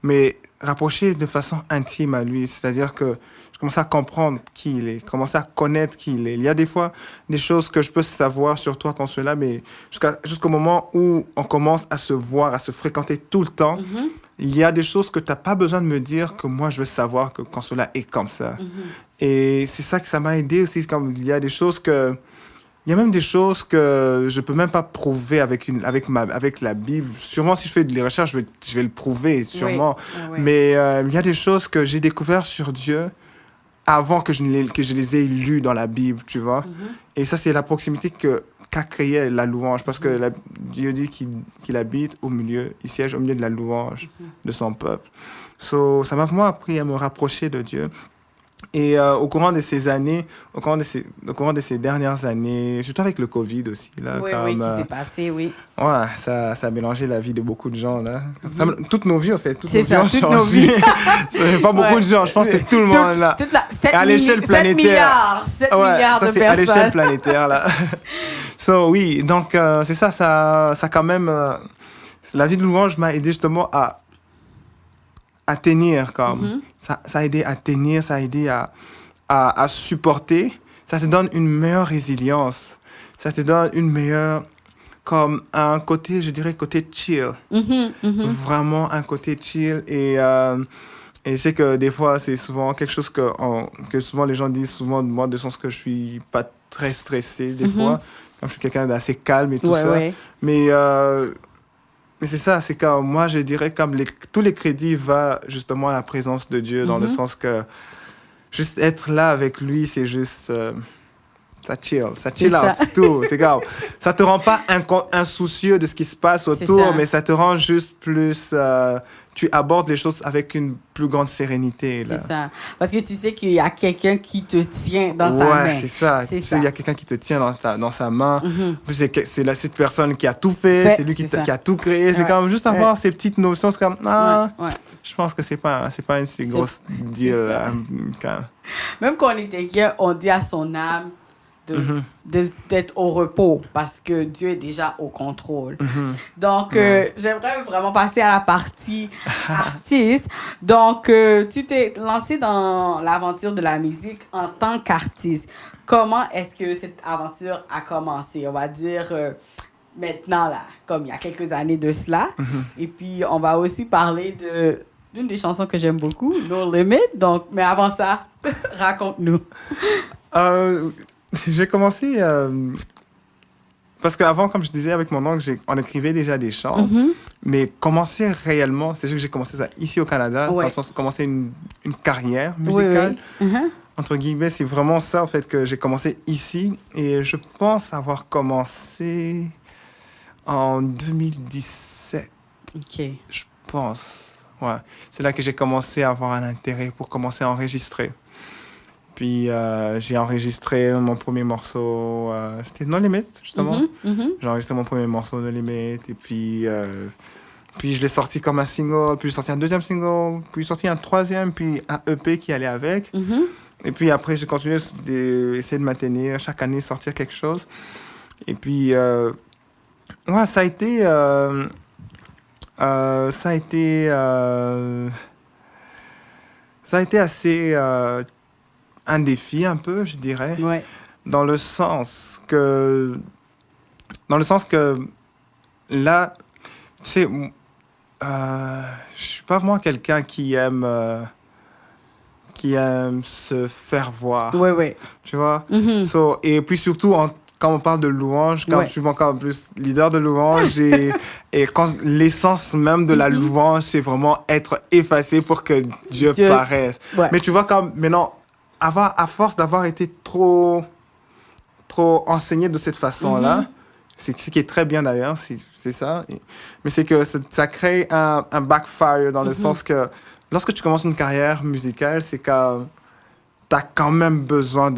mais rapproché de façon intime à lui. C'est-à-dire que je commençais à comprendre qui il est, commencer à connaître qui il est. Il y a des fois des choses que je peux savoir sur toi quand cela, mais jusqu'au moment où on commence à se voir, à se fréquenter tout le temps, il y a des choses que tu n'as pas besoin de me dire que moi je veux savoir que quand cela est comme ça. Et c'est ça que ça m'a aidé aussi. Il y a des choses que... Il y a même des choses que je ne peux même pas prouver avec la Bible. Sûrement, si je fais des recherches, je vais le prouver, sûrement. Mais il y a des choses que j'ai découvertes sur Dieu avant que je les ai lus dans la Bible, tu vois. Et ça, c'est la proximité qu'a créé la louange. Parce que Dieu dit qu'il habite au milieu, il siège au milieu de la louange de son peuple. So, ça m'a vraiment appris à me rapprocher de Dieu. Et au courant de ces années, au courant de ces dernières années, surtout avec le Covid aussi. Là,
Oui, qui s'est passé, oui.
Ouais, ça a mélangé la vie de beaucoup de gens. Là. Toutes nos vies, en fait. Toutes
c'est
nos
ça,
vies
toutes
ont
nos
changé.
vies.
Pas beaucoup de gens, je pense que c'est tout le monde là. À l'échelle planétaire.
7 milliards de
ça, c'est
personnes.
À l'échelle planétaire, là. So, oui, donc c'est ça quand même... la vie de louange m'a aidé justement à tenir, comme. Ça a aidé à tenir, ça a aidé à supporter. Ça te donne une meilleure résilience. Ça te donne une meilleure... Comme un côté, je dirais, côté chill. Vraiment un côté chill. Et je sais que des fois, c'est souvent quelque chose que souvent les gens disent souvent de moi, de sens que je suis pas très stressé des fois. Comme je suis quelqu'un d'assez calme et tout ça. Ouais. Mais c'est ça, c'est comme moi, je dirais, comme tous les crédits vont justement à la présence de Dieu, dans le sens que juste être là avec lui, c'est juste... ça chill out, c'est tout, c'est grave. Ça te rend pas insoucieux de ce qui se passe autour, mais ça te rend juste plus... tu abordes les choses avec une plus grande sérénité. Là.
C'est ça. Parce que tu sais qu'il y a quelqu'un qui te tient dans sa main.
Ouais, c'est ça. Tu sais, il y a quelqu'un qui te tient dans sa main. C'est cette personne qui a tout fait, c'est lui qui a tout créé. C'est comme juste avoir ces petites notions, c'est comme... Je pense que c'est pas une si grosse deal.
Même quand on est inquiet, on dit à son âme d'être au repos parce que Dieu est déjà au contrôle. Donc, j'aimerais vraiment passer à la partie artiste. Donc, tu t'es lancé dans l'aventure de la musique en tant qu'artiste. Comment est-ce que cette aventure a commencé? On va dire maintenant, là, comme il y a quelques années de cela. Et puis, on va aussi parler d'une des chansons que j'aime beaucoup, No Limit. Donc, mais avant ça, raconte-nous.
J'ai commencé... parce qu'avant, comme je disais, avec mon oncle, on écrivait déjà des chants. Mais commencer réellement, c'est sûr que j'ai commencé ça ici au Canada, dans le sens de commencer une carrière musicale. Entre guillemets, c'est vraiment ça, en fait, que j'ai commencé ici. Et je pense avoir commencé en 2017.
OK.
Je pense. Ouais. C'est là que j'ai commencé à avoir un intérêt pour commencer à enregistrer. Puis j'ai enregistré mon premier morceau, c'était No Limit, justement. J'ai enregistré mon premier morceau No Limit, et puis je l'ai sorti comme un single, puis j'ai sorti un deuxième single, puis j'ai sorti un troisième, puis un EP qui allait avec. Et puis après, j'ai continué d'essayer de maintenir, chaque année sortir quelque chose. Et puis, ça a été assez... un défi un peu, je dirais, dans le sens que là, tu sais, je suis pas vraiment quelqu'un qui aime se faire voir, tu vois. Et puis surtout quand on parle de louange, quand je suis encore plus leader de louange et quand l'essence même de la louange, c'est vraiment être effacé pour que Dieu paraisse. Mais tu vois, comme maintenant, à force d'avoir été trop enseigné de cette façon-là, c'est ce qui est très bien d'ailleurs, c'est ça. Mais c'est que ça crée un backfire dans le sens que lorsque tu commences une carrière musicale, c'est que tu as quand même besoin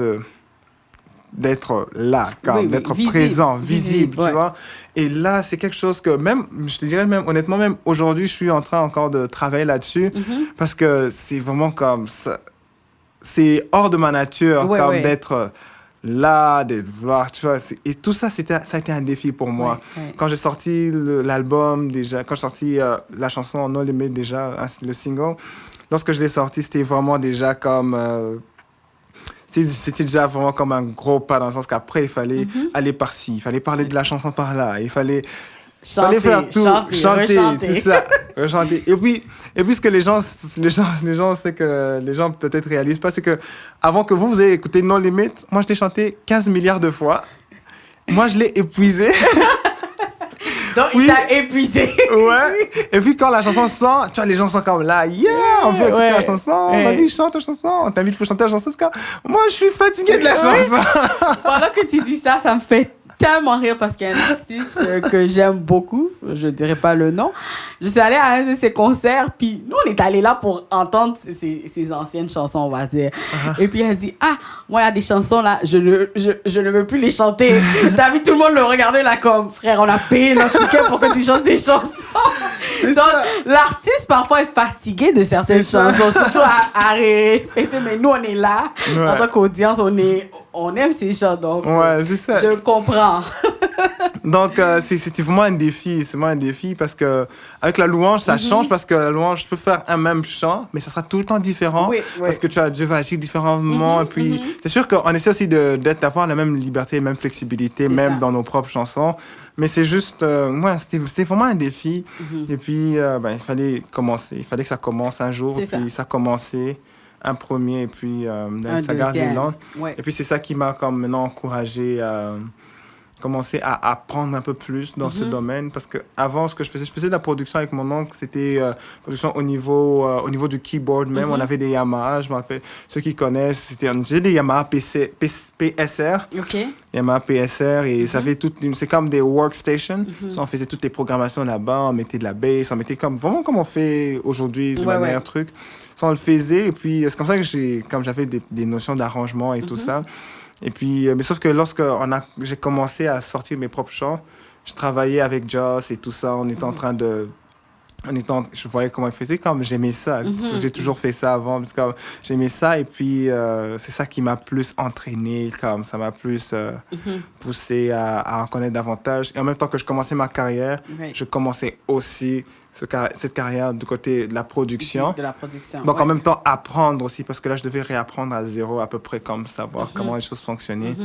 d'être là, d'être visible, présent, visible, tu vois. Et là, c'est quelque chose que même, je te dirais même, honnêtement, même aujourd'hui, je suis en train encore de travailler là-dessus parce que c'est vraiment comme ça. C'est hors de ma nature d'être là, d'être vouloir, tu vois. Et tout ça, ça a été un défi pour moi. Quand j'ai sorti l'album, déjà, quand j'ai sorti la chanson No Limit, déjà, le single, lorsque je l'ai sorti, c'était vraiment déjà comme... c'était déjà vraiment comme un gros pas, dans le sens qu'après, il fallait aller par-ci, il fallait parler de la chanson par-là, il fallait...
Chanter,
faire tout, chanter, tout ça, rechanter. Et puis ce que les gens, c'est que les gens peut-être réalisent pas, c'est que avant que vous ayez écouté No Limit, moi je l'ai chanté 15 milliards de fois. Moi je l'ai épuisé.
Donc, il t'a épuisé.
Ouais. Et puis, quand la chanson sort, tu vois, les gens sont comme là, yeah, on veut écouter la chanson, vas-y, chante la chanson, on t'invite pour chanter la chanson. Moi, je suis fatigué de la chanson.
Pendant que tu dis ça, ça me fait tellement rire parce qu'il y a un artiste que j'aime beaucoup, je dirais pas le nom. Je suis allée à un de ses concerts, puis nous, on est allés là pour entendre ses anciennes chansons, on va dire. Et puis elle dit, moi, il y a des chansons là, je ne veux plus les chanter. T'as vu tout le monde le regarder là comme, frère, on a payé notre ticket pour que tu chantes des chansons. Donc, l'artiste parfois est fatigué de certaines chansons, surtout à répéter, mais nous, on est là, en tant qu'audience, on aime ces chants, donc
c'est ça.
Je comprends.
Donc, c'était vraiment un défi. C'est vraiment un défi parce que avec la louange, ça change parce que la louange, je peux faire un même chant, mais ça sera tout le temps différent parce que Dieu va agir différemment. Et puis, c'est sûr qu'on essaie aussi d'avoir la même liberté, la même flexibilité, même dans nos propres chansons. Mais c'est juste, c'était vraiment un défi. Et puis, il fallait commencer. Il fallait que ça commence un jour. Et puis, ça a commencé. Un premier, et puis ça garde l'élan. Et puis, c'est ça qui m'a comme maintenant encouragé à commencer à apprendre un peu plus dans ce domaine. Parce qu'avant, ce que je faisais de la production avec mon oncle, c'était production au niveau du keyboard même. On avait des Yamaha, je me rappelle. Ceux qui connaissent, on faisait des Yamaha PSR.
OK.
Yamaha PSR, et ça fait c'est comme des workstations. On faisait toutes les programmations là-bas, on mettait de la bass, on mettait vraiment comme on fait aujourd'hui, de manière truc. Ça, on le faisait, et puis c'est comme ça que j'avais des notions d'arrangement et tout ça. Et puis, mais sauf que lorsque j'ai commencé à sortir mes propres chants, je travaillais avec Joss et tout ça, on était en train de... je voyais comment il faisait, comme j'aimais ça. J'ai toujours fait ça avant, parce que j'aimais ça, et puis c'est ça qui m'a plus entraîné, comme ça m'a plus poussé à en connaître davantage. Et en même temps que je commençais ma carrière, je commençais aussi cette carrière du côté de la production. Donc en même temps, apprendre aussi, parce que là, je devais réapprendre à zéro, à peu près comme savoir comment les choses fonctionnaient.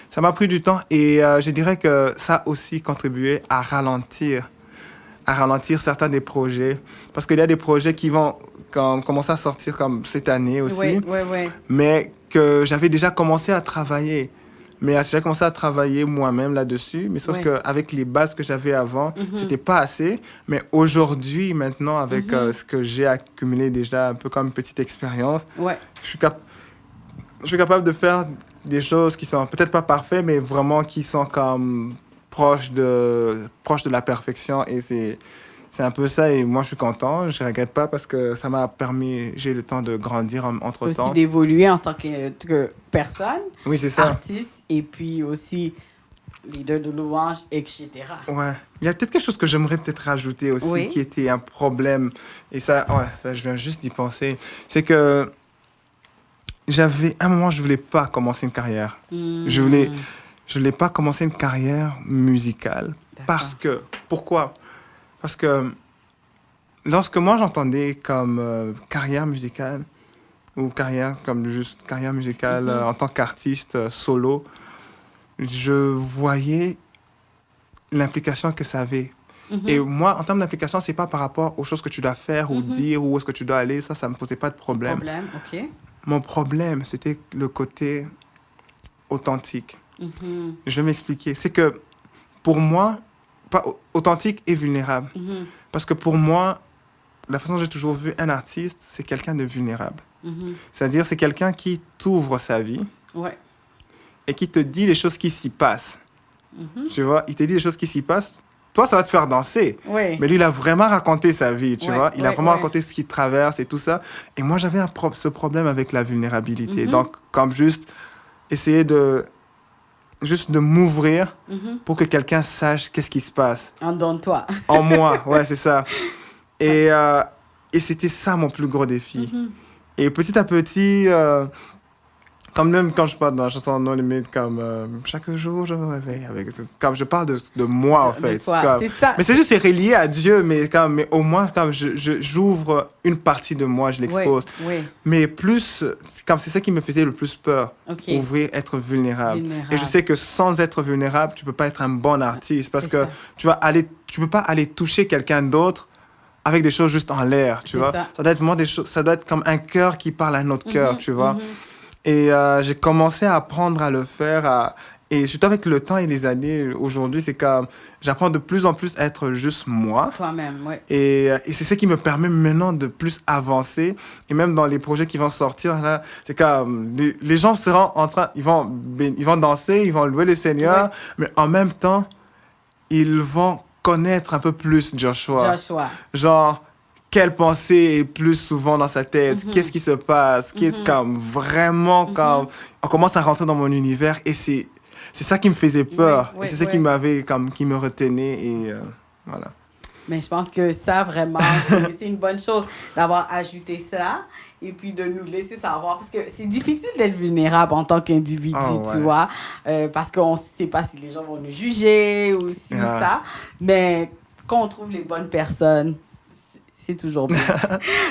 Ça m'a pris du temps, et je dirais que ça a aussi contribué à ralentir certains des projets. Parce qu'il y a des projets qui vont commencer à sortir comme cette année aussi. Mais que j'avais déjà commencé à travailler. J'ai commencé à travailler moi-même là-dessus. Mais sauf qu'avec les bases que j'avais avant, c'était pas assez. Mais aujourd'hui, maintenant, avec ce que j'ai accumulé déjà, un peu comme une petite expérience, je suis capable de faire des choses qui sont peut-être pas parfaites, mais vraiment qui sont comme... proche de la perfection, et c'est un peu ça, et moi je suis content, je regrette pas parce que ça m'a permis, j'ai le temps de grandir entre-temps.
Aussi d'évoluer en tant que personne,
c'est ça.
Artiste, et puis aussi leader de louange, etc.
Ouais. Il y a peut-être quelque chose que j'aimerais peut-être rajouter aussi, qui était un problème, et ça je viens juste d'y penser, c'est que à un moment je voulais pas commencer une carrière. Je voulais pas commencer une carrière musicale. Pourquoi? Parce que lorsque moi j'entendais comme carrière musicale, ou carrière musicale en tant qu'artiste solo, je voyais l'implication que ça avait. Et moi, en termes d'implication, c'est pas par rapport aux choses que tu dois faire ou dire, ou où est-ce que tu dois aller, ça me posait pas de problème. Mon problème, c'était le côté authentique. Je vais m'expliquer. C'est que pour moi, pas authentique et vulnérable. Parce que pour moi, la façon dont j'ai toujours vu un artiste, c'est quelqu'un de vulnérable. C'est-à-dire, c'est quelqu'un qui t'ouvre sa vie et qui te dit les choses qui s'y passent. Tu vois, il te dit les choses qui s'y passent. Toi, ça va te faire danser. Mais lui, il a vraiment raconté sa vie, tu vois. Il a vraiment raconté ce qu'il traverse et tout ça. Et moi, j'avais ce problème avec la vulnérabilité. Donc, comme juste essayer de m'ouvrir pour que quelqu'un sache qu'est-ce qui se passe.
En toi.
En moi, c'est ça. Et c'était ça mon plus gros défi. Et petit à petit, comme même quand je parle dans la chanson No Limit, comme chaque jour je me réveille avec... Comme je parle de moi, en fait.
C'est ça.
Mais c'est juste, c'est relié à Dieu, mais au moins, comme j'ouvre une partie de moi, je l'expose. Mais plus, c'est ça qui me faisait le plus peur. Ouvrir, être vulnérable. Et je sais que sans être vulnérable, tu peux pas être un bon artiste, parce que tu peux pas aller toucher quelqu'un d'autre avec des choses juste en l'air, tu vois. Ça doit être vraiment des choses, ça doit être comme un cœur qui parle à un autre cœur, tu vois. Et j'ai commencé à apprendre à le faire, Et surtout avec le temps et les années, aujourd'hui, c'est comme j'apprends de plus en plus à être juste moi.
Toi-même, oui.
Et c'est ça qui me permet maintenant de plus avancer. Et même dans les projets qui vont sortir, là, c'est comme les gens seront en train, ils vont danser, ils vont louer le Seigneur, mais en même temps, ils vont connaître un peu plus Joshua. Genre, quelle pensée est plus souvent dans sa tête, qu'est-ce qui se passe, qui est comme vraiment comme on commence à rentrer dans mon univers et c'est ça qui me faisait peur et c'est ça qui m'avait comme qui me retenait et voilà.
Mais je pense que ça vraiment c'est une bonne chose d'avoir ajouté ça et puis de nous laisser savoir parce que c'est difficile d'être vulnérable en tant qu'individu, tu vois, parce qu'on ne sait pas si les gens vont nous juger ou si ou ça, mais quand on trouve les bonnes personnes, c'est toujours bien.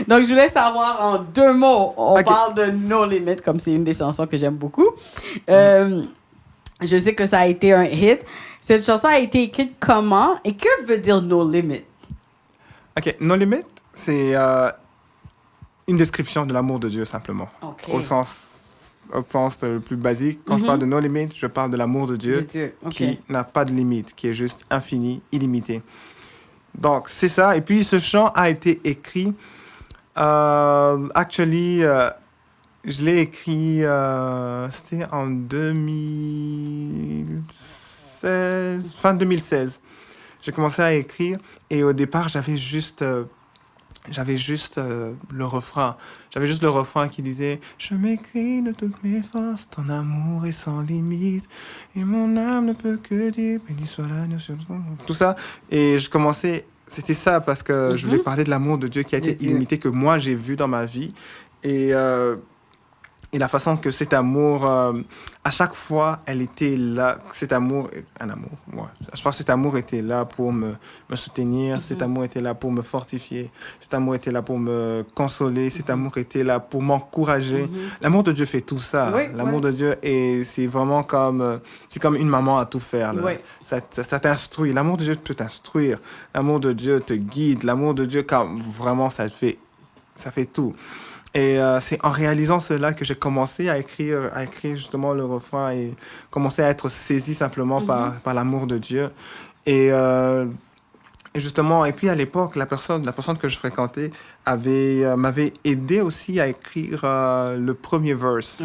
Donc, je voulais savoir en 2 mots. On parle de No Limit, comme c'est une des chansons que j'aime beaucoup. Je sais que ça a été un hit. Cette chanson a été écrite comment et que veut dire No Limit?
OK. No Limit, c'est une description de l'amour de Dieu, simplement. Au sens le plus basique. Quand je parle de No Limit, je parle de l'amour de Dieu, qui n'a pas de limite, qui est juste infini, illimité. Donc, c'est ça. Et puis, ce chant a été écrit... je l'ai écrit... c'était en 2016... Fin 2016. J'ai commencé à écrire. Et au départ, j'avais juste le refrain. J'avais juste le refrain qui disait « Je m'écris de toutes mes forces, ton amour est sans limite, et mon âme ne peut que dire, béni soit l'agneau sur ton... » Tout ça. Et je commençais... C'était ça, parce que je voulais parler de l'amour de Dieu qui a été illimité, que moi, j'ai vu dans ma vie. Et la façon que cet amour, à chaque fois, elle était là. Cet amour, un amour, ouais. Je pense que cet amour était là pour me soutenir. Cet amour était là pour me fortifier. Cet amour était là pour me consoler. Cet amour était là pour m'encourager. L'amour de Dieu fait tout ça. L'amour de Dieu, et c'est vraiment comme... c'est comme une maman à tout faire. Là. Ça t'instruit. L'amour de Dieu peut t'instruire. L'amour de Dieu te guide. L'amour de Dieu, quand vraiment, ça fait tout. Et c'est en réalisant cela que j'ai commencé à écrire justement le refrain et commencer à être saisi simplement par l'amour de Dieu. Et justement, et puis à l'époque, la personne que je fréquentais m'avait aidé aussi à écrire le premier verse.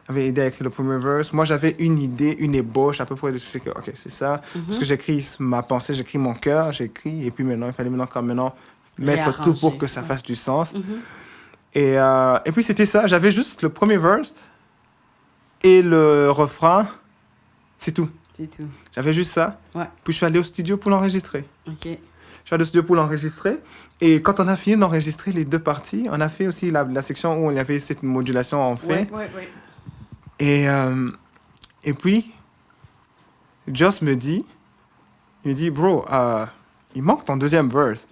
M'avait aidé à écrire le premier verse. Moi, j'avais une idée, une ébauche à peu près de ce que, OK, c'est ça. Parce que j'écris ma pensée, j'écris mon cœur, j'écris. Et puis maintenant, il fallait mettre tout pour que ça fasse du sens. Et puis c'était ça, j'avais juste le premier verse et le refrain, c'est tout. J'avais juste ça. Puis je suis allé au studio pour l'enregistrer. Je suis allé au studio pour l'enregistrer. Et quand on a fini d'enregistrer les 2 parties, on a fait aussi la section où il y avait cette modulation en fait. Et puis, Joss me dit, bro, il manque ton deuxième verse.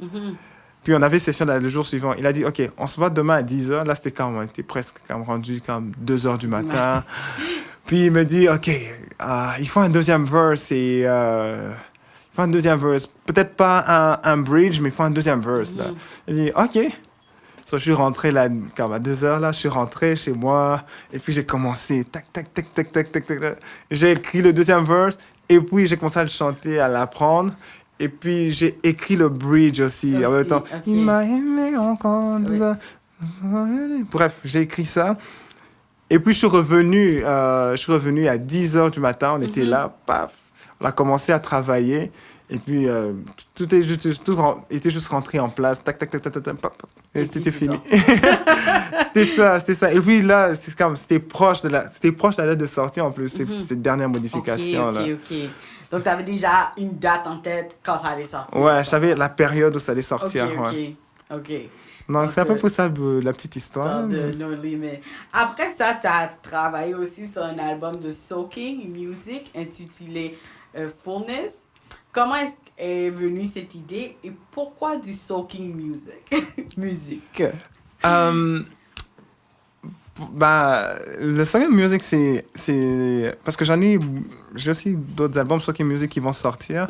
Puis on avait session le jour suivant. Il a dit, OK, on se voit demain à 10h. Là, c'était quand on était presque rendu comme 2h du matin. Puis il me dit, OK, il faut un deuxième verse. Et, il faut un deuxième verse. Peut-être pas un bridge, mais il faut un deuxième verse. Là. Il dit, OK. So, je suis rentré là, comme à 2h, là, je suis rentré chez moi. Et puis j'ai commencé, tac, tac, tac, tac, tac, tac, tac. J'ai écrit le deuxième verse. Et puis j'ai commencé à le chanter, à l'apprendre. Et puis, j'ai écrit le bridge aussi. En même temps, il m'a aimé encore. Bref, j'ai écrit ça. Et puis, je suis revenu à 10h du matin. On était là, paf. On a commencé à travailler. Et puis, tout était juste rentré en place. Tac, tac, tac, tac, tac, paf. Et c'était fini. C'était ça. Et puis là, c'était proche de la date de sortie en plus, cette dernière modification.
OK. Donc, tu avais déjà une date en tête quand ça allait sortir.
Ouais, je savais la période où ça allait sortir.
OK.
Donc, c'est à peu près ça, la petite histoire.
De No Limit. Après ça, tu as travaillé aussi sur un album de soaking music intitulé Fullness. Comment est venue cette idée et pourquoi du soaking music?
Le soaking music, c'est parce que j'ai aussi d'autres albums soaking music qui vont sortir.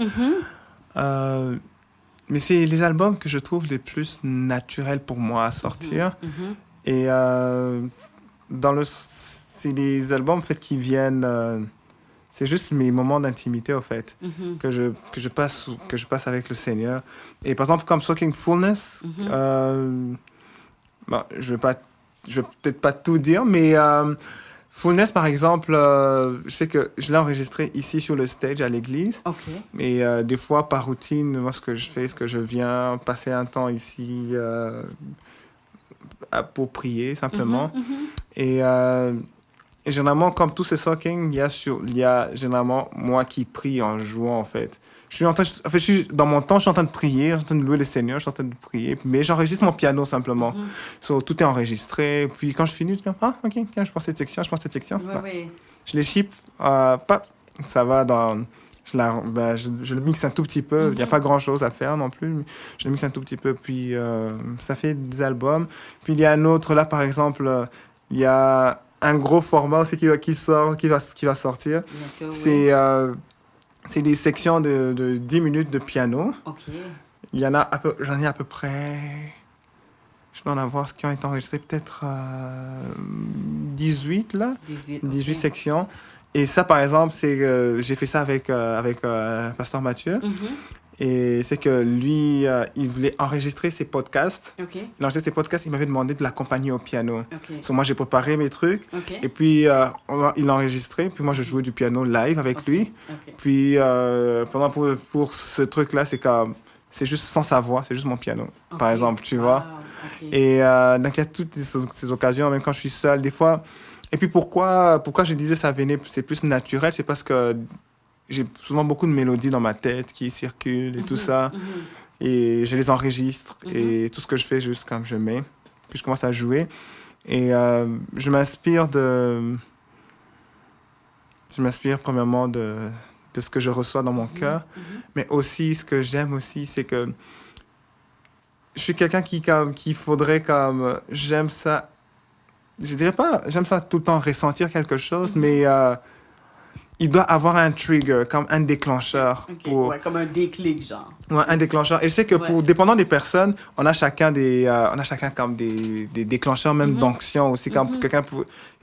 Mais c'est les albums que je trouve les plus naturels pour moi à sortir. Et c'est des albums en fait qui viennent C'est juste mes moments d'intimité, au fait, que je passe avec le Seigneur. Et par exemple, comme Soaking Fullness, bon, je vais peut-être pas tout dire, mais Fullness, par exemple, je sais que je l'ai enregistré ici sur le stage à l'église.
OK.
Mais des fois, par routine, moi, ce que je fais, c'est que je viens passer un temps ici pour prier, simplement. Et généralement, comme tous ces sockings, il y a généralement moi qui prie en jouant, en fait. Dans mon temps, je suis en train de prier, je suis en train de louer le Seigneur, je suis en train de prier, mais j'enregistre mon piano simplement. Tout est enregistré. Puis quand je finis, je dis, ah, ok, tiens, je pense cette section.
Oui.
Je les ship, ça va dans... Je le mixe un tout petit peu. Il n'y a pas grand-chose à faire non plus. Je le mixe un tout petit peu, puis ça fait des albums. Puis il y a un autre, là, par exemple, il y a un gros format aussi qui va sortir.
Bientôt,
C'est des sections de 10 minutes de piano.
OK.
J'en ai à peu près... Je dois en avoir ce qui ont été enregistrés, peut-être 18, là. 18 sections. Et ça, par exemple, j'ai fait ça avec Pasteur Mathieu. Et c'est que lui, il voulait enregistrer ses podcasts.
OK.
Il enregistrait ses podcasts, il m'avait demandé de l'accompagner au piano.
OK.
So, moi, j'ai préparé mes trucs.
OK.
Et puis, il l'a enregistré. Puis moi, je jouais du piano live avec lui.
OK.
Puis, pour ce truc-là, c'est juste sans sa voix, c'est juste mon piano, par exemple, tu vois.
OK.
Et donc, il y a toutes ces occasions, même quand je suis seul, des fois. Et puis, pourquoi je disais ça c'est plus naturel, c'est parce que j'ai souvent beaucoup de mélodies dans ma tête qui circulent et tout ça. Et je les enregistre. Et tout ce que je fais, juste comme je mets. Puis, je commence à jouer. Et je m'inspire premièrement de ce que je reçois dans mon cœur. Mais aussi, ce que j'aime aussi, c'est que je suis quelqu'un qui faudrait comme... J'aime ça... Je dirais pas... J'aime ça tout le temps ressentir quelque chose, mais il doit avoir un trigger, comme un déclencheur.
OK, ouais, comme un déclic, genre.
Ouais, un déclencheur. Et je sais que dépendant des personnes, on a chacun comme des déclencheurs, même d'onction aussi. Comme quelqu'un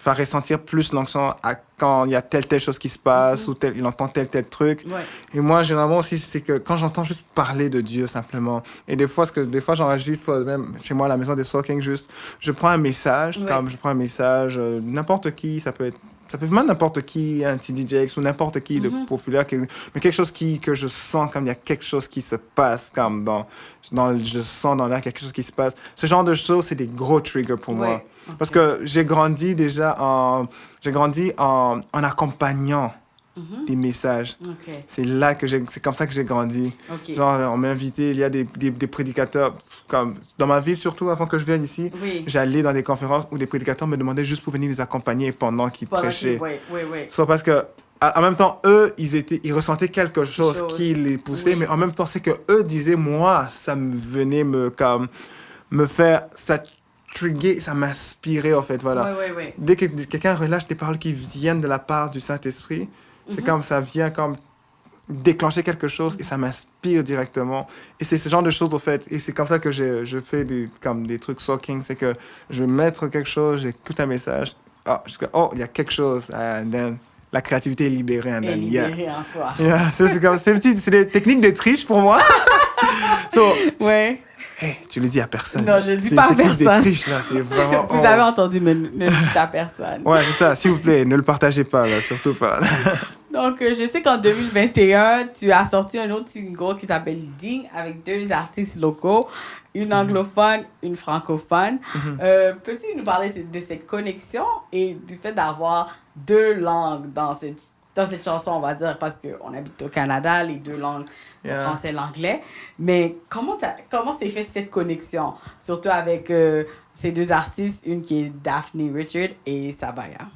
va ressentir plus l'onction quand il y a telle chose qui se passe ou il entend tel truc. Ouais. Et moi, généralement aussi, c'est que quand j'entends juste parler de Dieu simplement. Et des fois j'enregistre même chez moi à la maison des Soaking, juste, je prends un message, n'importe qui, ça peut vraiment n'importe qui, un TDJX ou n'importe qui de populaire, mais quelque chose que je sens comme il y a quelque chose qui se passe, comme je sens dans l'air quelque chose qui se passe. Ce genre de choses, c'est des gros triggers pour moi. Okay. Parce que j'ai grandi en accompagnant des messages. Okay. C'est comme ça que j'ai grandi. Okay. Genre, on m'a invité, il y a des prédicateurs, comme dans ma ville surtout, avant que je vienne ici, j'allais dans des conférences où des prédicateurs me demandaient juste pour venir les accompagner pendant qu'ils prêchaient. Soit parce que, en même temps, eux, ils ressentaient quelque chose qui les poussait, mais en même temps, c'est que eux disaient, moi, ça me venait me faire... ça trigger, ça m'inspirait, en fait, voilà. Dès que quelqu'un relâche des paroles qui viennent de la part du Saint-Esprit, c'est comme ça vient comme déclencher quelque chose et ça m'inspire directement. Et c'est ce genre de choses, au fait. Et c'est comme ça que je fais des trucs Soaking. C'est que je vais mettre quelque chose, j'écoute un message. Il y a quelque chose. And then, la créativité est libérée. And then,
libérée en toi.
Yeah, c'est des techniques de triche pour moi. Hey, tu le dis à personne.
Non, je le dis pas à personne.
Triche, là, c'est vraiment...
Vous avez entendu, mais ne le dites à personne.
Ouais, c'est ça. S'il vous plaît, ne le partagez pas, là, surtout pas.
Donc, je sais qu'en 2021, tu as sorti un autre single qui s'appelle Ding avec 2 artistes locaux, une anglophone, une francophone. Peux-tu nous parler de cette connexion et du fait d'avoir 2 langues dans cette chanson, on va dire, parce qu'on habite au Canada, les 2 langues, le français et l'anglais. Mais comment s'est fait cette connexion, surtout avec ces 2 artistes, une qui est Daphne Richard et Sabaya?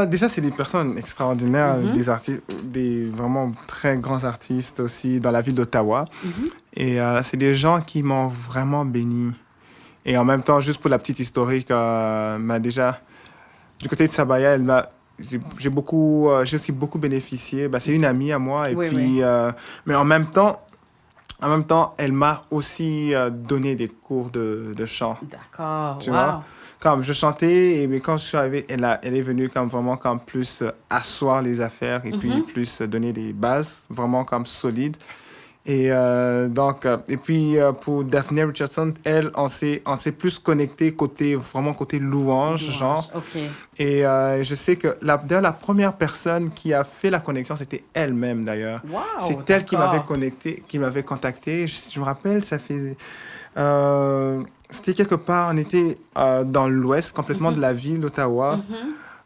Déjà, c'est des personnes extraordinaires, des artistes, des vraiment très grands artistes aussi dans la ville d'Ottawa. Et c'est des gens qui m'ont vraiment béni. Et en même temps, juste pour la petite historique, du côté de Sabaya, j'ai aussi beaucoup bénéficié. C'est une amie à moi. Et mais en même temps, elle m'a aussi donné des cours de chant.
D'accord.
Tu vois? comme je chantais, mais quand je suis arrivé, elle est venue comme vraiment comme plus asseoir les affaires et puis plus donner des bases vraiment comme solides. Et et puis pour Daphne Richardson, elle, on s'est plus connecté vraiment côté louange, genre.
OK.
Et je sais que d'ailleurs, la première personne qui a fait la connexion, c'était elle-même d'ailleurs.
Wow,
c'est elle qui m'avait connecté, qui m'avait contacté. Je me rappelle, ça fait... c'était quelque part, on était dans l'ouest, complètement de la ville d'Ottawa.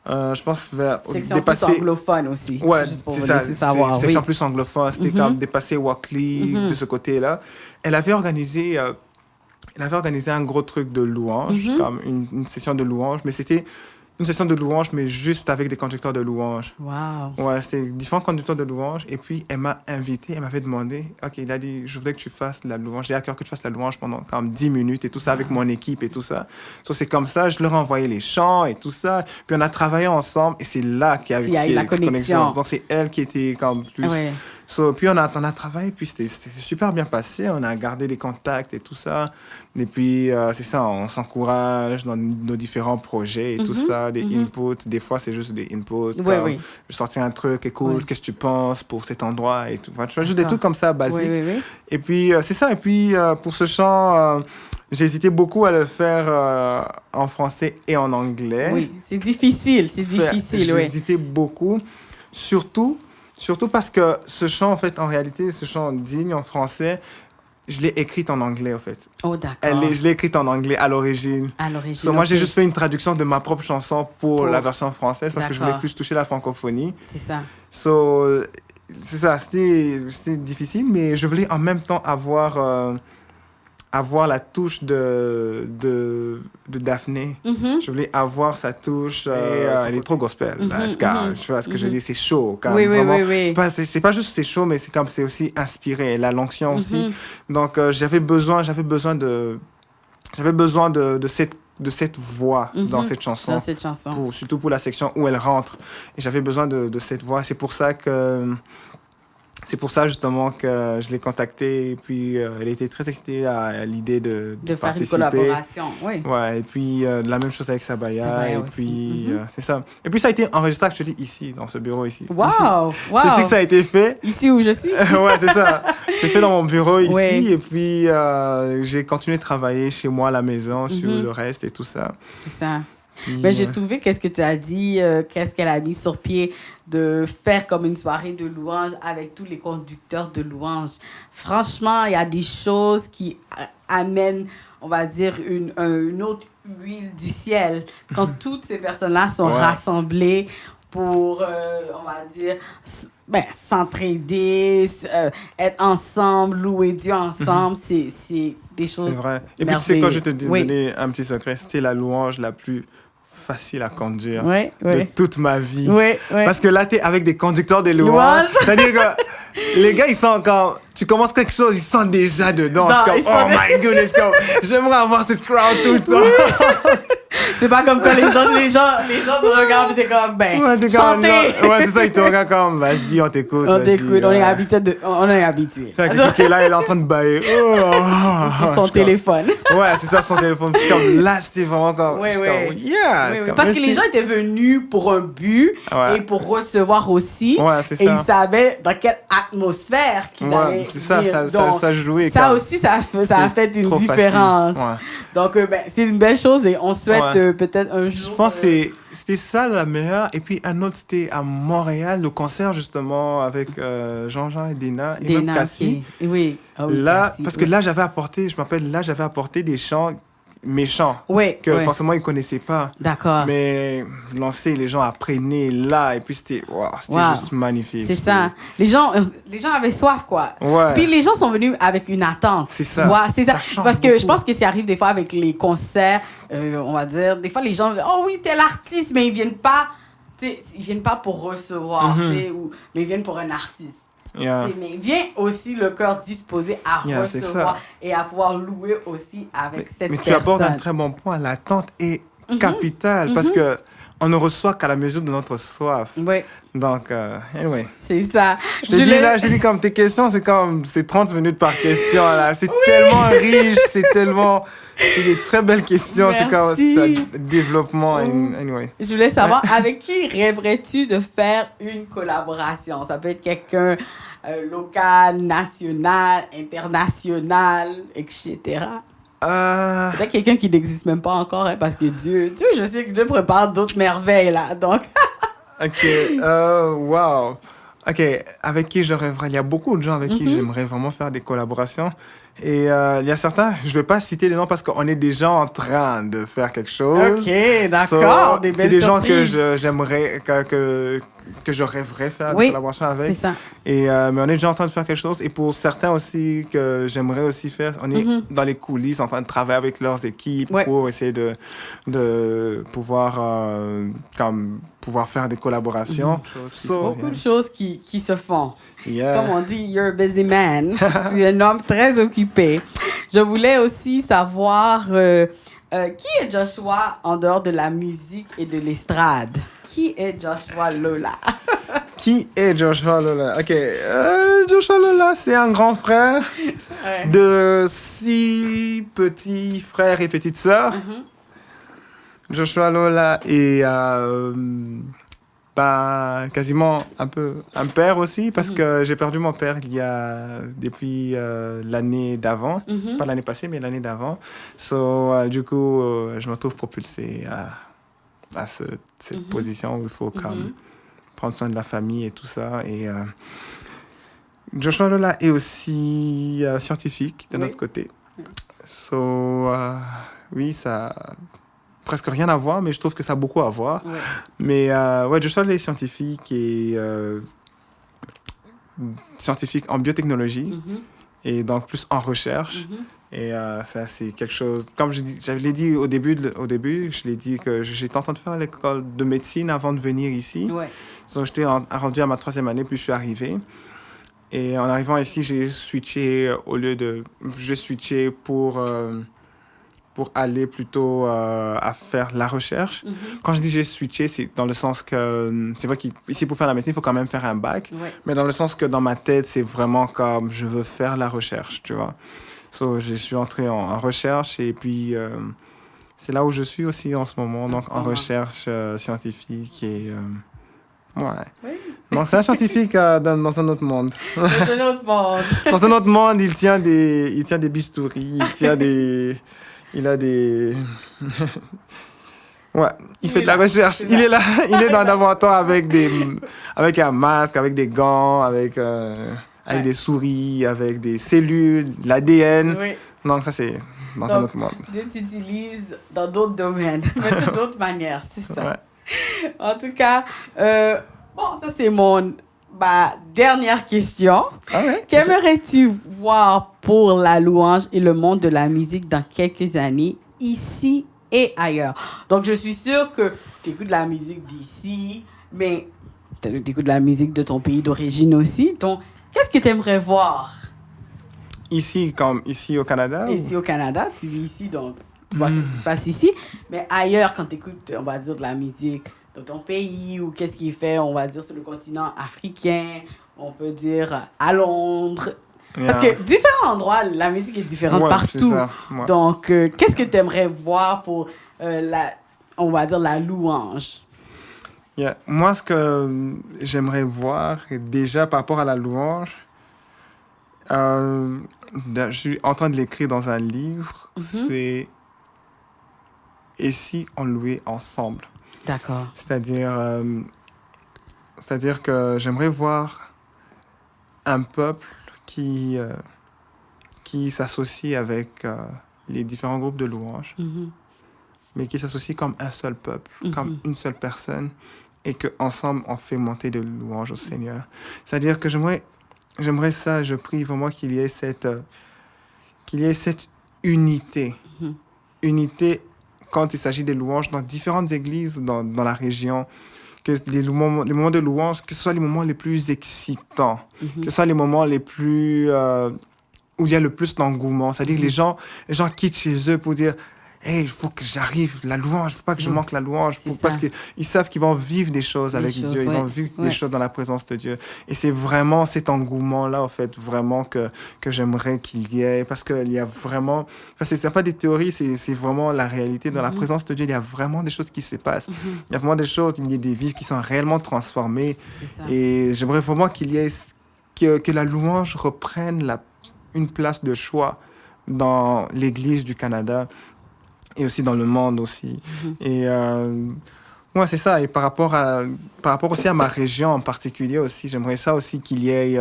Je pense vers
section plus anglophone aussi.
Ouais,
juste pour
c'est
vous
ça.
laisser savoir, oui.
Section plus anglophone. C'était comme dépasser Walkley de ce côté-là. Elle avait organisé un gros truc de louange, comme une session de louange, mais c'était une session de louange, mais juste avec des conducteurs de louange.
Wow.
Ouais, c'était différents conducteurs de louange. Et puis, elle m'a invité, elle m'avait demandé, OK, il a dit, je voudrais que tu fasses la louange. J'ai à cœur que tu fasses la louange pendant comme 10 minutes et tout ça avec mon équipe et tout ça. So, c'est comme ça, je leur ai envoyé les chants et tout ça. Puis, on a travaillé ensemble et c'est là qu'il y a eu
la connexion.
Donc, c'est elle qui était comme plus...
Ouais.
So, puis on a travaillé, puis c'était super bien passé. On a gardé les contacts et tout ça. Et puis, c'est ça, on s'encourage dans nos différents projets et tout ça, des inputs. Des fois, c'est juste des inputs. Je sortais un truc, écoute, qu'est-ce que tu penses pour cet endroit et tout. Enfin, tu vois, juste des trucs comme ça, basiques. Et puis, c'est ça. Et puis, pour ce chant, j'ai hésité beaucoup à le faire en français et en anglais.
Oui, c'est difficile,
J'ai hésité beaucoup. Surtout parce que ce chant, en fait, en réalité, ce chant digne en français, je l'ai écrite en anglais, en fait.
Oh, d'accord.
Je l'ai écrite en anglais à l'origine. So, moi, j'ai juste fait une traduction de ma propre chanson pour la version française parce que je voulais plus toucher la francophonie.
C'est ça.
So, c'est ça, c'était difficile, mais je voulais en même temps avoir la touche de Daphné. Je voulais avoir sa touche. Elle est trop gospel. Tu vois ce que je dis, c'est chaud.
Oui.
C'est pas juste c'est chaud, mais c'est aussi inspiré. La l'onction aussi. Donc, j'avais besoin de cette voix dans cette chanson. Surtout pour la section où elle rentre. Et j'avais besoin de cette voix. C'est pour ça, justement, que je l'ai contactée. Et puis, elle était très excitée à l'idée de
faire
participer.
une collaboration, oui.
Ouais, et puis, la même chose avec Sabaya. Et puis, c'est ça. Et puis, ça a été enregistré, actually, ici, dans ce bureau ici.
Wow!
C'est ici que ça a été fait.
Ici où je suis?
Ouais, c'est ça. C'est fait dans mon bureau ici. Et puis, j'ai continué de travailler chez moi à la maison sur le reste et tout ça.
C'est ça. Mais j'ai trouvé qu'est-ce que tu as dit, qu'est-ce qu'elle a mis sur pied de faire comme une soirée de louange avec tous les conducteurs de louange. Franchement, il y a des choses qui amènent, on va dire, une autre huile du ciel. Quand toutes ces personnes-là sont rassemblées pour, on va dire, s'entraider, être ensemble, louer Dieu ensemble, c'est des choses.
C'est vrai. Et puis, tu sais quoi, je te donner un petit secret, c'était la louange la plus facile à conduire de toute ma vie. Parce que là, tu es avec des conducteurs de louange. C'est-à-dire que les gars, ils sont encore... Tu commences quelque chose, ils sont déjà dedans. Je suis comme, oh my goodness, j'aimerais avoir cette crowd tout le temps.
C'est pas comme quand les gens te regardent et t'es comme, chantez!
Ouais, c'est ça, ils te regardent comme, vas-y, on t'écoute.
On est habitué.
OK, là, elle est en train de bailler.
Sur son téléphone.
Ouais, c'est ça, son téléphone. C'est comme, là, c'était vraiment comme,
Parce que les gens étaient venus pour un but et pour recevoir aussi.
Ouais, c'est ça.
Et ils savaient dans quelle atmosphère qu'ils allaient
c'est ça, ça jouait.
Ça aussi, ça a fait une différence. Donc, c'est une belle chose et on souhaite peut-être un jour...
Je pense que c'était ça la meilleure. Et puis un autre, c'était à Montréal, le concert justement avec Jean-Jean et Dina et même Cassie.
Oui.
Là, parce que là, j'avais apporté des chants méchants que forcément ils ne connaissaient pas.
D'accord.
Mais lancer, les gens apprenaient là et puis c'était juste magnifique.
C'est ça. Les gens avaient soif, quoi.
Ouais.
Puis les gens sont venus avec une attente.
C'est ça.
C'est ça. Parce que je pense que ce qui arrive des fois avec les concerts, on va dire, des fois les gens disent, oh oui, tel artiste, mais ils viennent pas pour recevoir, mais ils viennent pour un artiste. Mais vient aussi le cœur disposé à recevoir et à pouvoir louer aussi avec cette personne.
Mais tu apportes un très bon point. L'attente est capitale parce que on ne reçoit qu'à la mesure de notre soif.
Oui.
Donc, anyway.
C'est ça.
Je dis comme tes questions, c'est 30 minutes par question, là. C'est tellement riche, c'est des très belles questions.
Merci.
C'est comme ça, développement, anyway.
Je voulais savoir, avec qui rêverais-tu de faire une collaboration? Ça peut être quelqu'un local, national, international, etc. Peut-être quelqu'un qui n'existe même pas encore, hein, parce que Dieu, je sais que Dieu prépare d'autres merveilles, là, donc...
Ok, wow. Ok, avec qui je rêverais? Il y a beaucoup de gens avec qui j'aimerais vraiment faire des collaborations. Et il y a certains, je ne vais pas citer les noms parce qu'on est déjà en train de faire quelque chose.
Ok, d'accord, des belles surprises.
C'est des gens que j'aimerais, que je rêverais faire des collaborations avec.
C'est ça.
Et, mais on est déjà en train de faire quelque chose. Et pour certains aussi que j'aimerais aussi faire, on est dans les coulisses en train de travailler avec leurs équipes pour essayer de pouvoir faire des collaborations.
Beaucoup de choses qui se font.
Yeah.
Comme on dit, you're a busy man. Tu es un homme très occupé. Je voulais aussi savoir qui est Joshua en dehors de la musique et de l'estrade? Qui est Joshua Lola?
Qui est Joshua Lola? Ok, Joshua Lola, c'est un grand frère de 6 petits frères et petites sœurs. Joshua Lola est quasiment un père aussi, parce que j'ai perdu mon père depuis l'année d'avant. Pas l'année passée, mais l'année d'avant. Du coup, je me trouve propulsé à cette position où il faut prendre soin de la famille et tout ça. Et Joshua Lola est aussi scientifique de notre côté. Oui, ça... presque rien à voir, mais je trouve que ça a beaucoup à voir. Mais Joshua est scientifique et scientifique en biotechnologie et donc plus en recherche. Et ça, c'est quelque chose... Comme je l'ai dit au début, je l'ai dit que j'étais en train de faire l'école de médecine avant de venir ici. Donc, j'étais rendu à ma 3e année, puis je suis arrivé. Et en arrivant ici, j'ai switché pour aller plutôt à faire la recherche. Quand je dis j'ai switché, c'est dans le sens que... C'est vrai qu'ici, pour faire la médecine, il faut quand même faire un bac. Mais dans le sens que dans ma tête, c'est vraiment comme je veux faire la recherche, tu vois. Je suis entré en recherche et puis c'est là où je suis aussi en ce moment, donc en recherche scientifique et... Donc c'est un scientifique dans un autre monde.
Dans un autre monde.
Dans un autre monde, il tient des bistouris, il a des... il fait de la recherche. Il est là, il est dans un laboratoire avec un masque, avec des gants, avec des souris, avec des cellules, l'ADN. Donc ça, c'est dans un autre monde.
Dieu t'utilise dans d'autres domaines, mais de d'autres manières, c'est ça. En tout cas, ça c'est mon dernière question. Qu'aimerais-tu voir pour la louange et le monde de la musique dans quelques années, ici et ailleurs? Donc, je suis sûre que tu écoutes de la musique d'ici, mais tu écoutes de la musique de ton pays d'origine aussi. Donc, qu'est-ce que tu aimerais voir?
Ici, comme ici au Canada?
Ici au Canada, tu vis ici, donc tu vois ce qui se passe ici. Mais ailleurs, quand tu écoutes, on va dire, de la musique de ton pays ou qu'est-ce qu'il fait, on va dire, sur le continent africain, on peut dire à Londres. Parce que différents endroits, la musique est différente partout. Donc, qu'est-ce que tu aimerais voir pour, on va dire, la louange?
Moi, ce que j'aimerais voir, déjà par rapport à la louange, je suis en train de l'écrire dans un livre, c'est « Et si on louait ensemble ?»
D'accord.
C'est-à-dire que j'aimerais voir un peuple qui s'associe avec les différents groupes de louanges, mais qui s'associe comme un seul peuple, comme une seule personne, et qu'ensemble, on fait monter de louanges au Seigneur. C'est-à-dire que j'aimerais ça, je prie vraiment qu'il y ait cette unité. Unité quand il s'agit des louanges dans différentes églises dans la région, que les moments de louange, que ce soit les moments les plus excitants, que ce soit les moments les plus... où il y a le plus d'engouement. C'est-à-dire que les gens quittent chez eux pour dire hey, il faut que j'arrive, la louange, il ne faut pas que je manque la louange, parce
ça.
qu'ils savent qu'ils vont vivre des choses avec Dieu, ils vont vivre des choses dans la présence de Dieu. Et c'est vraiment cet engouement-là, en fait, vraiment que j'aimerais qu'il y ait, parce qu'il y a vraiment, parce que ce n'est pas des théories, c'est vraiment la réalité. Dans la présence de Dieu, il y a vraiment des choses qui se passent. Il y a vraiment des choses, il y a des vies qui sont réellement transformées. Et j'aimerais vraiment qu'il y ait, que la louange reprenne une place de choix dans l'Église du Canada et aussi dans le monde aussi. Et ouais, c'est ça. Et par rapport aussi à ma région en particulier aussi, j'aimerais ça aussi qu'il y ait...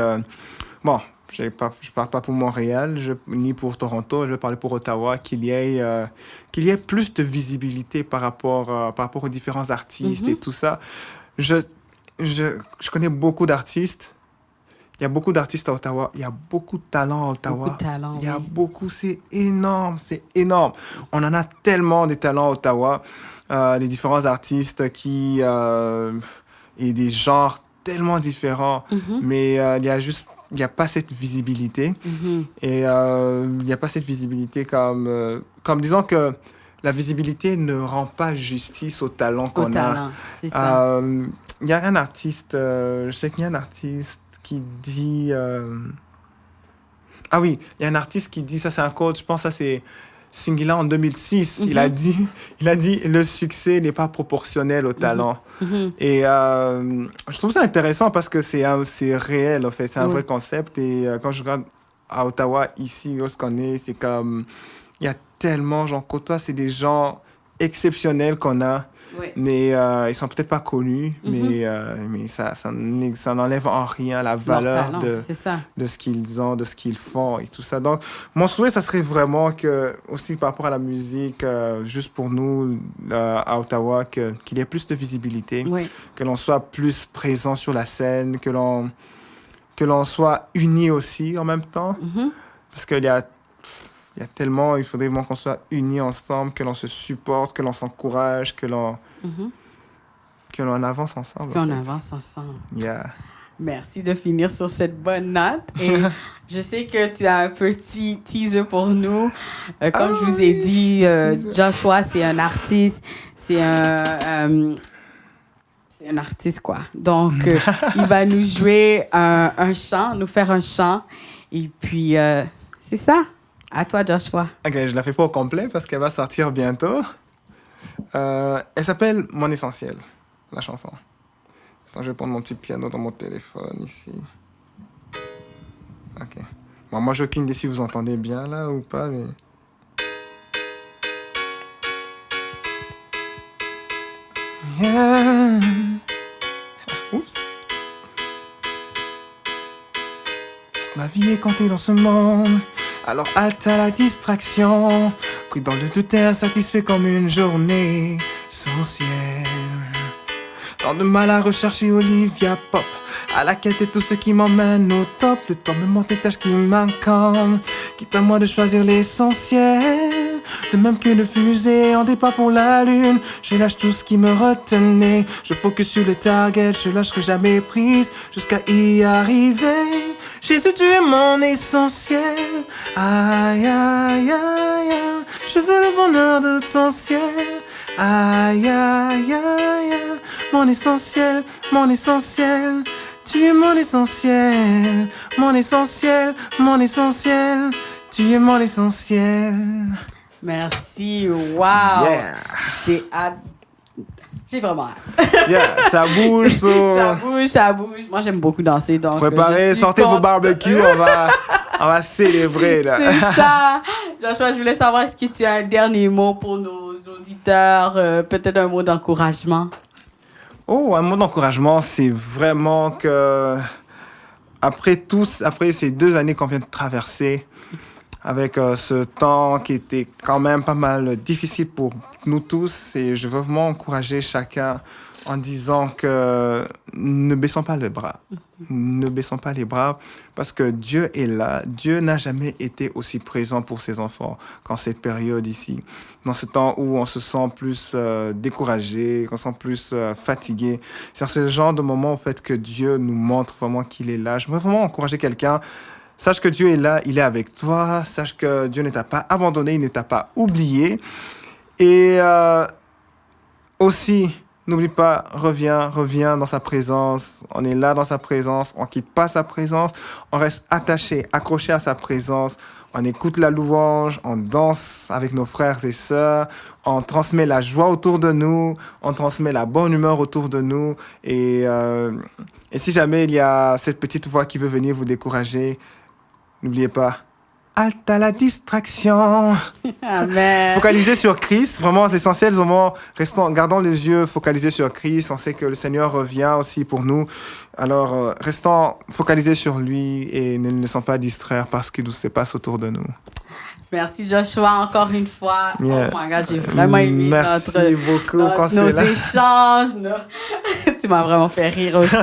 bon, je parle pas pour Montréal, ni pour Toronto, je vais parler pour Ottawa, qu'il y ait plus de visibilité par rapport aux différents artistes et tout ça. Je connais beaucoup d'artistes. Il y a beaucoup d'artistes à Ottawa. Il y a beaucoup de talents à Ottawa. Il y a beaucoup, c'est énorme, c'est énorme. On en a tellement des talents à Ottawa. Les différents artistes et des genres tellement différents. Mais il y a pas cette visibilité. Et il n'y a pas cette visibilité comme disons que la visibilité ne rend pas justice au talent qu'on a.
C'est ça.
Il y a un artiste, je sais qu'il y a un artiste qui dit... Ah oui, il y a un artiste qui dit, ça c'est un coach, je pense que ça c'est Singila en 2006. Il a dit, le succès n'est pas proportionnel au talent. Et je trouve ça intéressant parce que c'est réel, en fait. C'est un vrai concept. Et quand je regarde à Ottawa, ici, où ce qu'on est, c'est comme... Il y a tellement, genre, côtoie, c'est des gens exceptionnels qu'on a. Mais ils sont peut-être pas connus, mais ça n'enlève en rien la valeur de ce qu'ils ont, de ce qu'ils font et tout ça. Donc, mon souhait, ça serait vraiment que, aussi par rapport à la musique, juste pour nous à Ottawa, qu'il y ait plus de visibilité, que l'on soit plus présent sur la scène, que l'on soit unis aussi en même temps. Parce qu'il y a tellement, il faudrait vraiment qu'on soit unis ensemble, que l'on se supporte, que l'on s'encourage, que l'on avance ensemble.
Qu'on avance ensemble.
Yeah.
Merci de finir sur cette bonne note. Et je sais que tu as un petit teaser pour nous. Comme je vous ai dit, Joshua, c'est un artiste. C'est un artiste, quoi. Donc, il va nous jouer un chant, nous faire un chant. Et puis, c'est ça. À toi, Joshua.
Ok, je la fais pas au complet parce qu'elle va sortir bientôt. Elle s'appelle Mon Essentiel, la chanson. Attends, je vais prendre mon petit piano dans mon téléphone ici. Ok. Bon, moi, j'ai aucune idée si vous entendez bien là ou pas, mais... Yeah. Oups. Toute ma vie est comptée dans ce monde. Alors halte à la distraction, pris dans le doute et insatisfait comme une journée sans ciel. Tant de mal à rechercher Olivia Pop, à la quête de tout ce qui m'emmène au top. Le temps me montre des tâches qui m'incombent, quitte à moi de choisir l'essentiel. De même qu'une fusée en départ pour la lune, je lâche tout ce qui me retenait. Je focus sur le target, je lâcherai jamais prise jusqu'à y arriver. Jésus, tu es mon essentiel. Aïe, aïe, aïe, aïe. Je veux le bonheur de ton ciel. Aïe, aïe, aïe, aïe. Mon essentiel, mon essentiel. Tu es mon essentiel. Mon essentiel, mon essentiel. Tu es mon essentiel.
Merci. Wow.
Yeah.
J'ai hâte. J'ai vraiment hâte.
Yeah, ça bouge,
Ça bouge. Moi, j'aime beaucoup danser. Donc,
préparez, sortez vos barbecues, on va célébrer, là.
C'est ça. Joshua, je voulais savoir, est-ce que tu as un dernier mot pour nos auditeurs? Peut-être un mot d'encouragement?
Oh, un mot d'encouragement, c'est vraiment que... Après ces 2 années qu'on vient de traverser, avec ce temps qui était quand même pas mal difficile pour nous tous, et je veux vraiment encourager chacun en disant que ne baissons pas les bras. Ne baissons pas les bras parce que Dieu est là. Dieu n'a jamais été aussi présent pour ses enfants qu'en cette période ici. Dans ce temps où on se sent plus découragé, qu'on se sent plus fatigué. C'est ce genre de moment en fait que Dieu nous montre vraiment qu'il est là. Je veux vraiment encourager quelqu'un. Sache que Dieu est là, il est avec toi. Sache que Dieu ne t'a pas abandonné, il ne t'a pas oublié. Et aussi, n'oublie pas, reviens dans sa présence. On est là dans sa présence. On quitte pas sa présence. On reste attaché, accroché à sa présence. On écoute la louange. On danse avec nos frères et sœurs. On transmet la joie autour de nous. On transmet la bonne humeur autour de nous. Et si jamais il y a cette petite voix qui veut venir vous décourager, n'oubliez pas, halte à la distraction.
Amen.
Focalisez sur Christ. Vraiment, l'essentiel, vraiment, gardons les yeux focalisés sur Christ. On sait que le Seigneur revient aussi pour nous. Alors, restons focalisés sur lui et ne nous laissons pas distraire par ce qui nous se passe autour de nous.
Merci Joshua encore une fois.
Yeah.
Oh my God, j'ai vraiment aimé
Merci beaucoup,
nos échanges. Tu m'as vraiment fait rire aussi.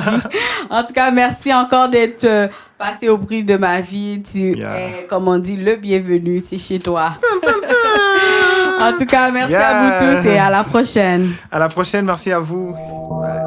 En tout cas, merci encore d'être passé au bruit de ma vie. Tu es, comme on dit, le bienvenu. C'est chez toi. En tout cas, merci à vous tous et à la prochaine.
À la prochaine, merci à vous. Bye.